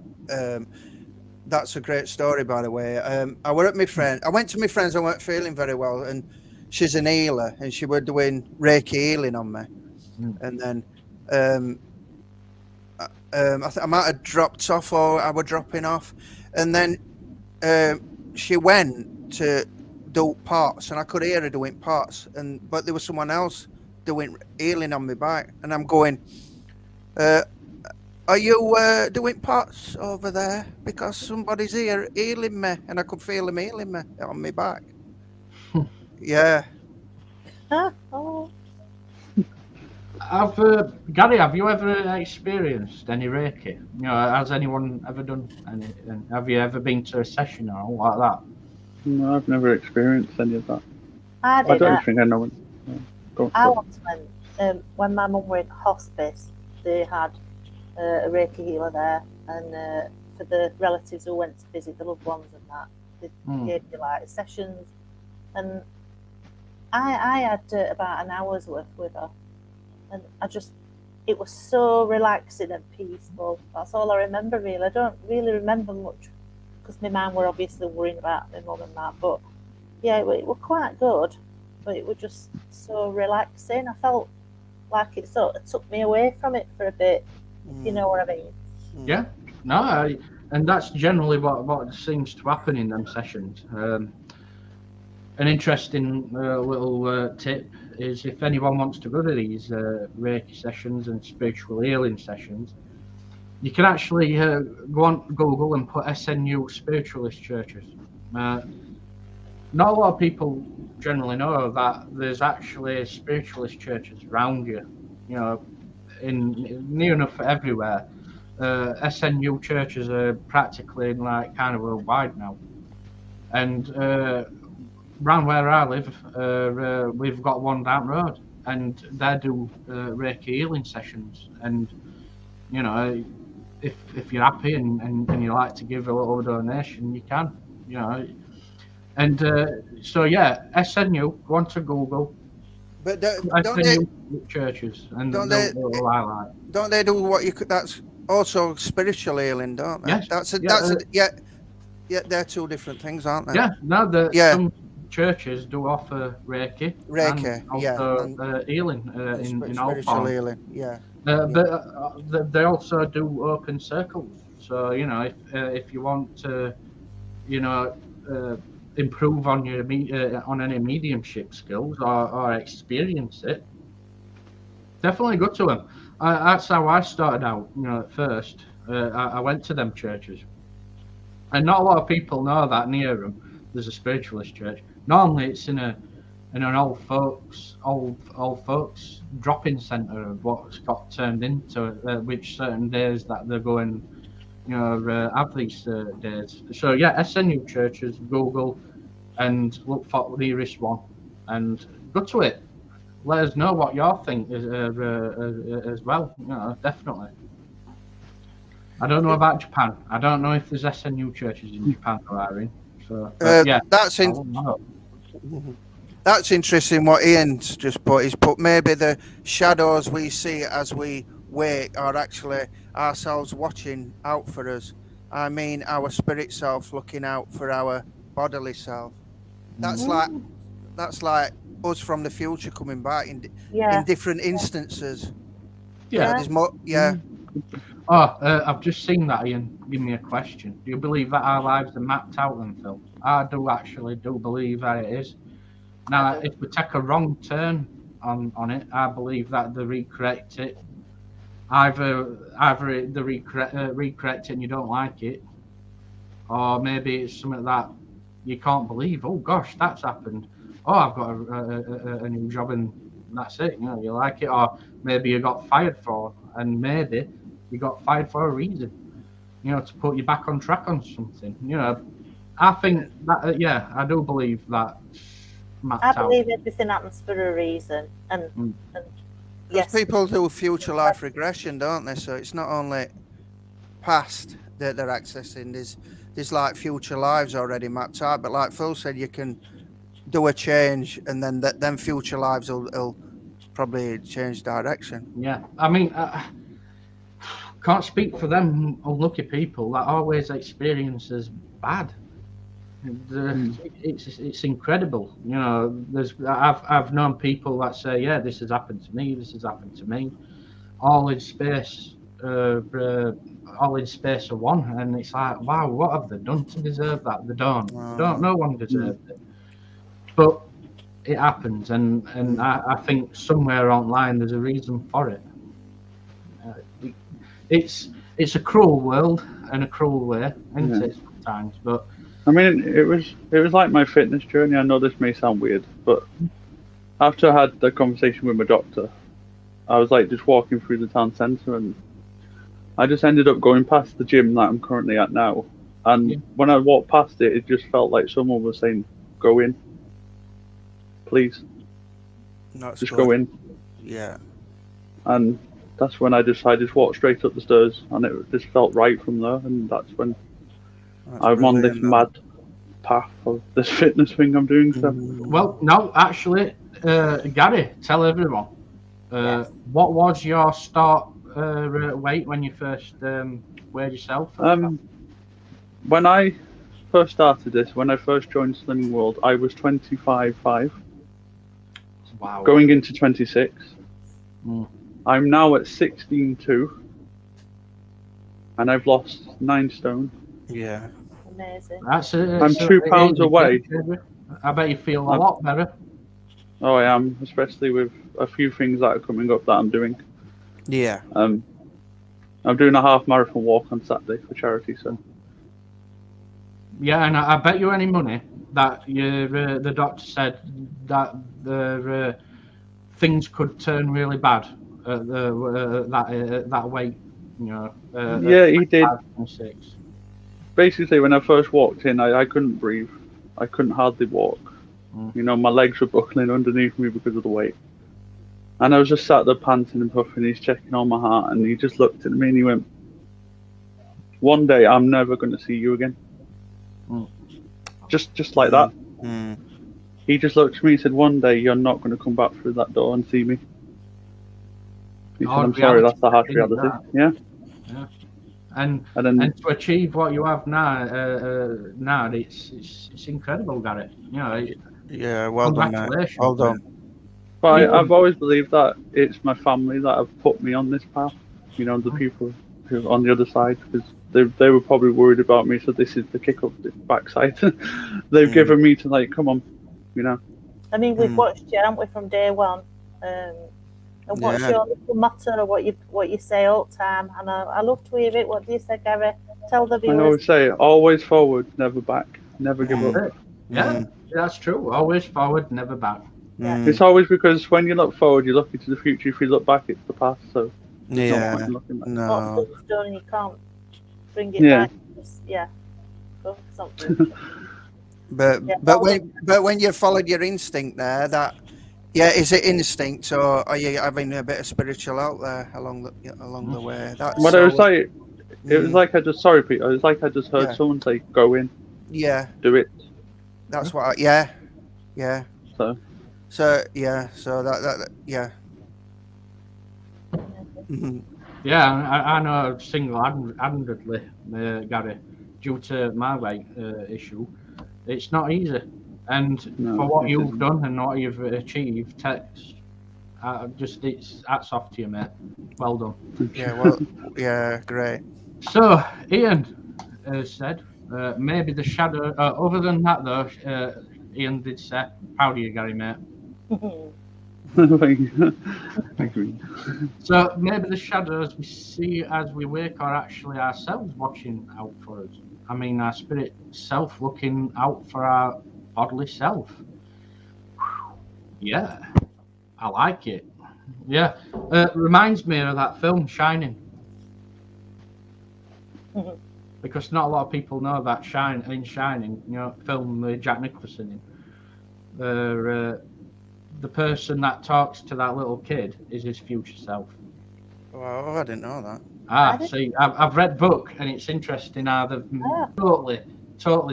That's a great story, by the way. I were at my friend. I went to my friend's. I weren't feeling very well, and she's an healer, and she were doing Reiki healing on me. Mm. And then I might have dropped off, or I were dropping off, and then she went to do parts, and I could hear her doing parts, but there was someone else doing healing on my back, and I'm going, are you doing parts over there? Because somebody's here healing me, and I could feel them healing me on my back. Yeah. Oh, Gary, have you ever experienced any Reiki? You know, has anyone ever done any? And have you ever been to a session or all like that? No, I've never experienced any of that. I I did. don't think I know it. I once went when my mum were in hospice. They had a Reiki healer there, and for the relatives who went to visit the loved ones and that, they gave you like sessions, and I had about an hour's worth with her, and it was so relaxing and peaceful. That's all I remember really. I don't really remember much because my mum were obviously worrying about my mum and that, but yeah, it was quite good, but it was just so relaxing. I felt like it sort of took me away from it for a bit, if you know what I mean. Yeah. No, and that's generally what seems to happen in them sessions. An interesting little tip is if anyone wants to go to these Reiki sessions and spiritual healing sessions, you can actually go on Google and put SNU spiritualist churches. Not a lot of people generally know that there's actually spiritualist churches around you, you know, in near enough everywhere. SNU churches are practically like kind of worldwide now, and around where I live, we've got one down the road, and they do Reiki healing sessions. And you know, if you're happy and you like to give a little donation, you can, you know. And so yeah, SNU. Go on to Google. But don't they? SNU churches, and Don't they'll highlight. Don't they do what you could? That's also spiritual healing, don't they? Yes. Yeah, they're two different things, aren't they? Yeah. No, some churches do offer Reiki. Reiki, and also healing in all spiritual forms. healing, yeah. But they also do open circles. So you know, if you want to, you know, improve on your on any mediumship skills or experience it, definitely go to them. That's how I started out. You know, at first, I went to them churches, and not a lot of people know that near them there's a spiritualist church. Normally, it's in an old folks drop-in centre of what's got turned into which certain days that they're going, you know, have these days. So yeah, SNU churches, Google, and look for the nearest one, and go to it. Let us know what you think as well. You know, definitely. I don't know about Japan. I don't know if there's SNU churches in Japan or Irene. So yeah, That's interesting what Ian's just put. He's put maybe the shadows we see as we wake are actually ourselves watching out for us. I mean, our spirit self looking out for our bodily self. That's like us from the future coming back in different instances. Yeah. There's more. Yeah. Oh, I've just seen that, Ian. Give me a question. Do you believe that our lives are mapped out in film? I do believe that it is. Now, if we take a wrong turn on it, I believe that they recorrect it. Either they recorrect it and you don't like it, or maybe it's something that you can't believe. Oh gosh, that's happened. Oh, I've got a new job and that's it. You know, you like it, or maybe you got fired for, and maybe you got fired for a reason. You know, to put you back on track on something. You know, I think that I do believe that. I believe everything happens for a reason, and yes, people do future life regression, don't they? So it's not only past that they're accessing. There's like future lives already mapped out. But like Phil said, you can do a change, and then future lives will probably change direction. Yeah, I mean, can't speak for them unlucky people that always experience as bad. It's incredible. You know, I've known people that say, yeah, this has happened to me. This has happened to me. All in space. All in space of one, and it's like, wow, what have they done to deserve that? They don't. No one deserves it. But it happens, and I think somewhere online there's a reason for it. It's a cruel world and a cruel way, isn't it? Sometimes, but I mean, it was like my fitness journey. I know this may sound weird, but after I had the conversation with my doctor, I was like just walking through the town centre, and I just ended up going past the gym that I'm currently at now. And when I walked past it, it just felt like someone was saying, "Go in, please, just go in." Yeah. And that's when I just walked straight up the stairs, and it just felt right from there. And that's when I'm on this mad path of this fitness thing I'm doing. So. Well, no, actually, Gary, tell everyone. What was your start weight when you first weighed yourself? When I first started this, when I first joined Slimming World, I was 25.5. Wow. Going into 26. I'm now at 16.2. And I've lost 9 stone. Yeah. Amazing. I'm 2 pounds away. I bet you feel a lot better. Oh, I am, especially with a few things that are coming up that I'm doing. Yeah. I'm doing a half marathon walk on Saturday for charity, so. Yeah, and I bet you any money that the doctor said that the things could turn really bad at that weight. You know. Yeah, he did. 6. Basically, when I first walked in, I couldn't breathe. I couldn't hardly walk. You know, my legs were buckling underneath me because of the weight. And I was just sat there panting and puffing. He's checking on my heart, and he just looked at me and he went, "One day I'm never going to see you again." Just like that. He just looked at me and said, "One day you're not going to come back through that door and see me." He said, "I'm sorry, that's the harsh reality." Yeah. And to achieve what you have now, it's incredible, Gary. You know. Yeah, well done, mate. Well done. But I've always believed that it's my family that have put me on this path. You know, the people who on the other side, because they were probably worried about me. So this is the kick up the backside. They've given me to like, come on, you know. I mean, we've watched you, haven't we, from day one? And what's your little motto, or what you say all the time? And I love to hear it. What do you say, Gary? Tell the viewers. I always say, always forward, never back, never give up. Yeah, that's true. Always forward, never back. It's always because when you look forward, you look into the future. If you look back, it's the past. So no. Stone, you can't bring it back. Go for something. But when you followed your instinct there, is it instinct, or are you having a bit of spiritual out there along the way? It was like I just Peter. It was like I just heard someone say, "Go in." Yeah. Do it. That's what. So that. Yeah, I know single-handedly, Gary, due to my weight issue, it's not easy. And for what you've done and what you've achieved, it's hats off to you, mate. Well done. Great. So, Ian said, maybe the shadow. Other than that, though, Ian did say, "Proud of you, Gary, mate." Thank you. So maybe the shadows we see as we wake are actually ourselves watching out for us. I mean, our spirit self looking out for our bodily self. Yeah, I like it. Yeah, reminds me of that film Shining. Because not a lot of people know that Shining, you know, film with Jack Nicholson in. The person that talks to that little kid is his future self. Well, I didn't know that. See, I've read book, and it's interesting how they've totally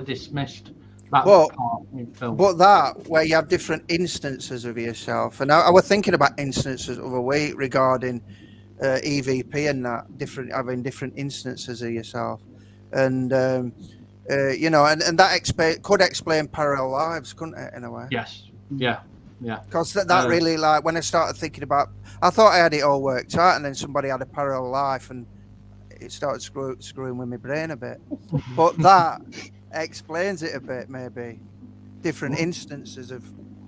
dismissed that part in film. But that, where you have different instances of yourself, and I was thinking about instances of a way regarding EVP and that having different instances of yourself, and you know, and that could explain parallel lives, couldn't it, in a way? Yes. Yeah. Yeah. Because that really, like, when I started thinking about, I thought I had it all worked out, and then somebody had a parallel life, and it started screwing with my brain a bit. But that explains it a bit, maybe. Different instances of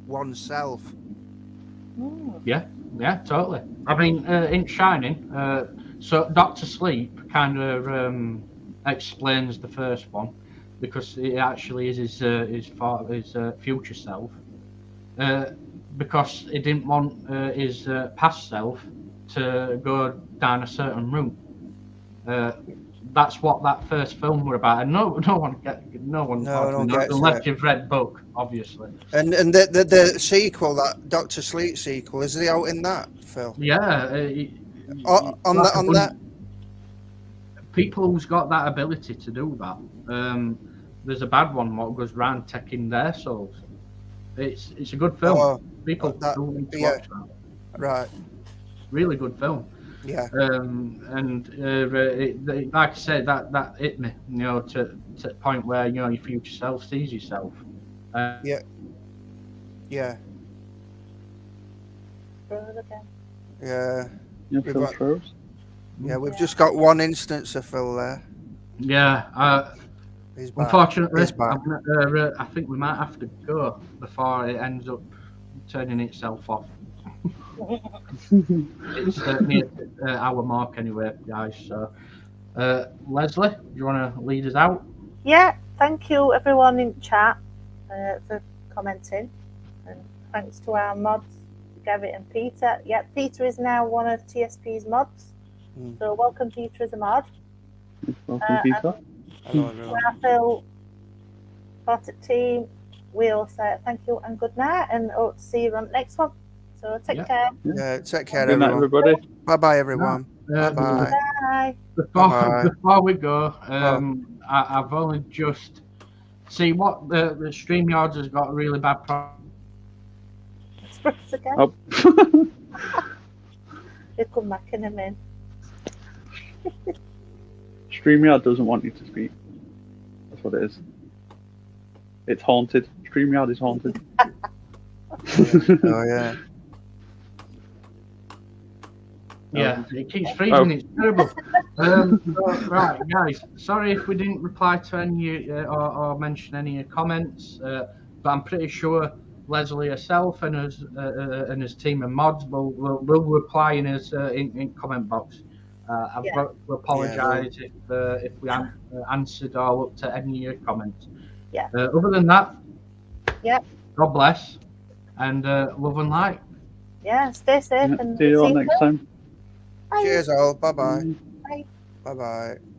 oneself. Yeah, totally. I mean, in Shining, so Doctor Sleep kind of explains the first one because it actually is his future self. Because he didn't want his past self to go down a certain route. That's what that first film were about, and no one don't knows gets unless it. you've read book, obviously. And the sequel, that Doctor Sleep sequel, is he out in that, Phil? Yeah, On that. People who's got that ability to do that. There's a bad one what goes round taking their souls. It's a good film. Oh, People do need to watch that. Right. Really good film. Yeah. And like I said, that hit me, you know, to the point where, you know, your future self sees yourself. Yeah. Yeah. Yeah. Phil froze. Yeah, we've just got one instance of Phil there. Yeah. He's back. Unfortunately, He's back. I think we might have to go before it ends up turning itself off. It's near our mark anyway, guys. So, Leslie, do you want to lead us out? Yeah, thank you everyone in chat for commenting, and thanks to our mods, Gavin and Peter. Yeah, Peter is now one of TSP's mods, so welcome Peter as a mod. Welcome, Peter. Hello, everyone. To our Phil Potter team, we all say thank you and good night, and hope to see you on the next one. So take care. Yeah, take care, Good night, everyone. everybody. Bye, everyone. Bye. Bye. Before we go, I've only just see what the StreamYards has got a really bad problem. Again. Oh. He'll come back in a minute. StreamYard doesn't want you to speak. That's what it is. It's haunted. StreamYard is haunted. Oh, yeah. Yeah, it keeps freezing. It's terrible. Right, guys. Sorry if we didn't reply to any or mention any comments, but I'm pretty sure Leslie herself and his team of mods will reply in his in comment box. I've got to apologise if we answered or looked at any of your comments. Yeah. Other than that, God bless and love and light. Yeah, stay safe and see you all next time. Bye. Cheers, all. Bye-bye. Bye. Bye-bye.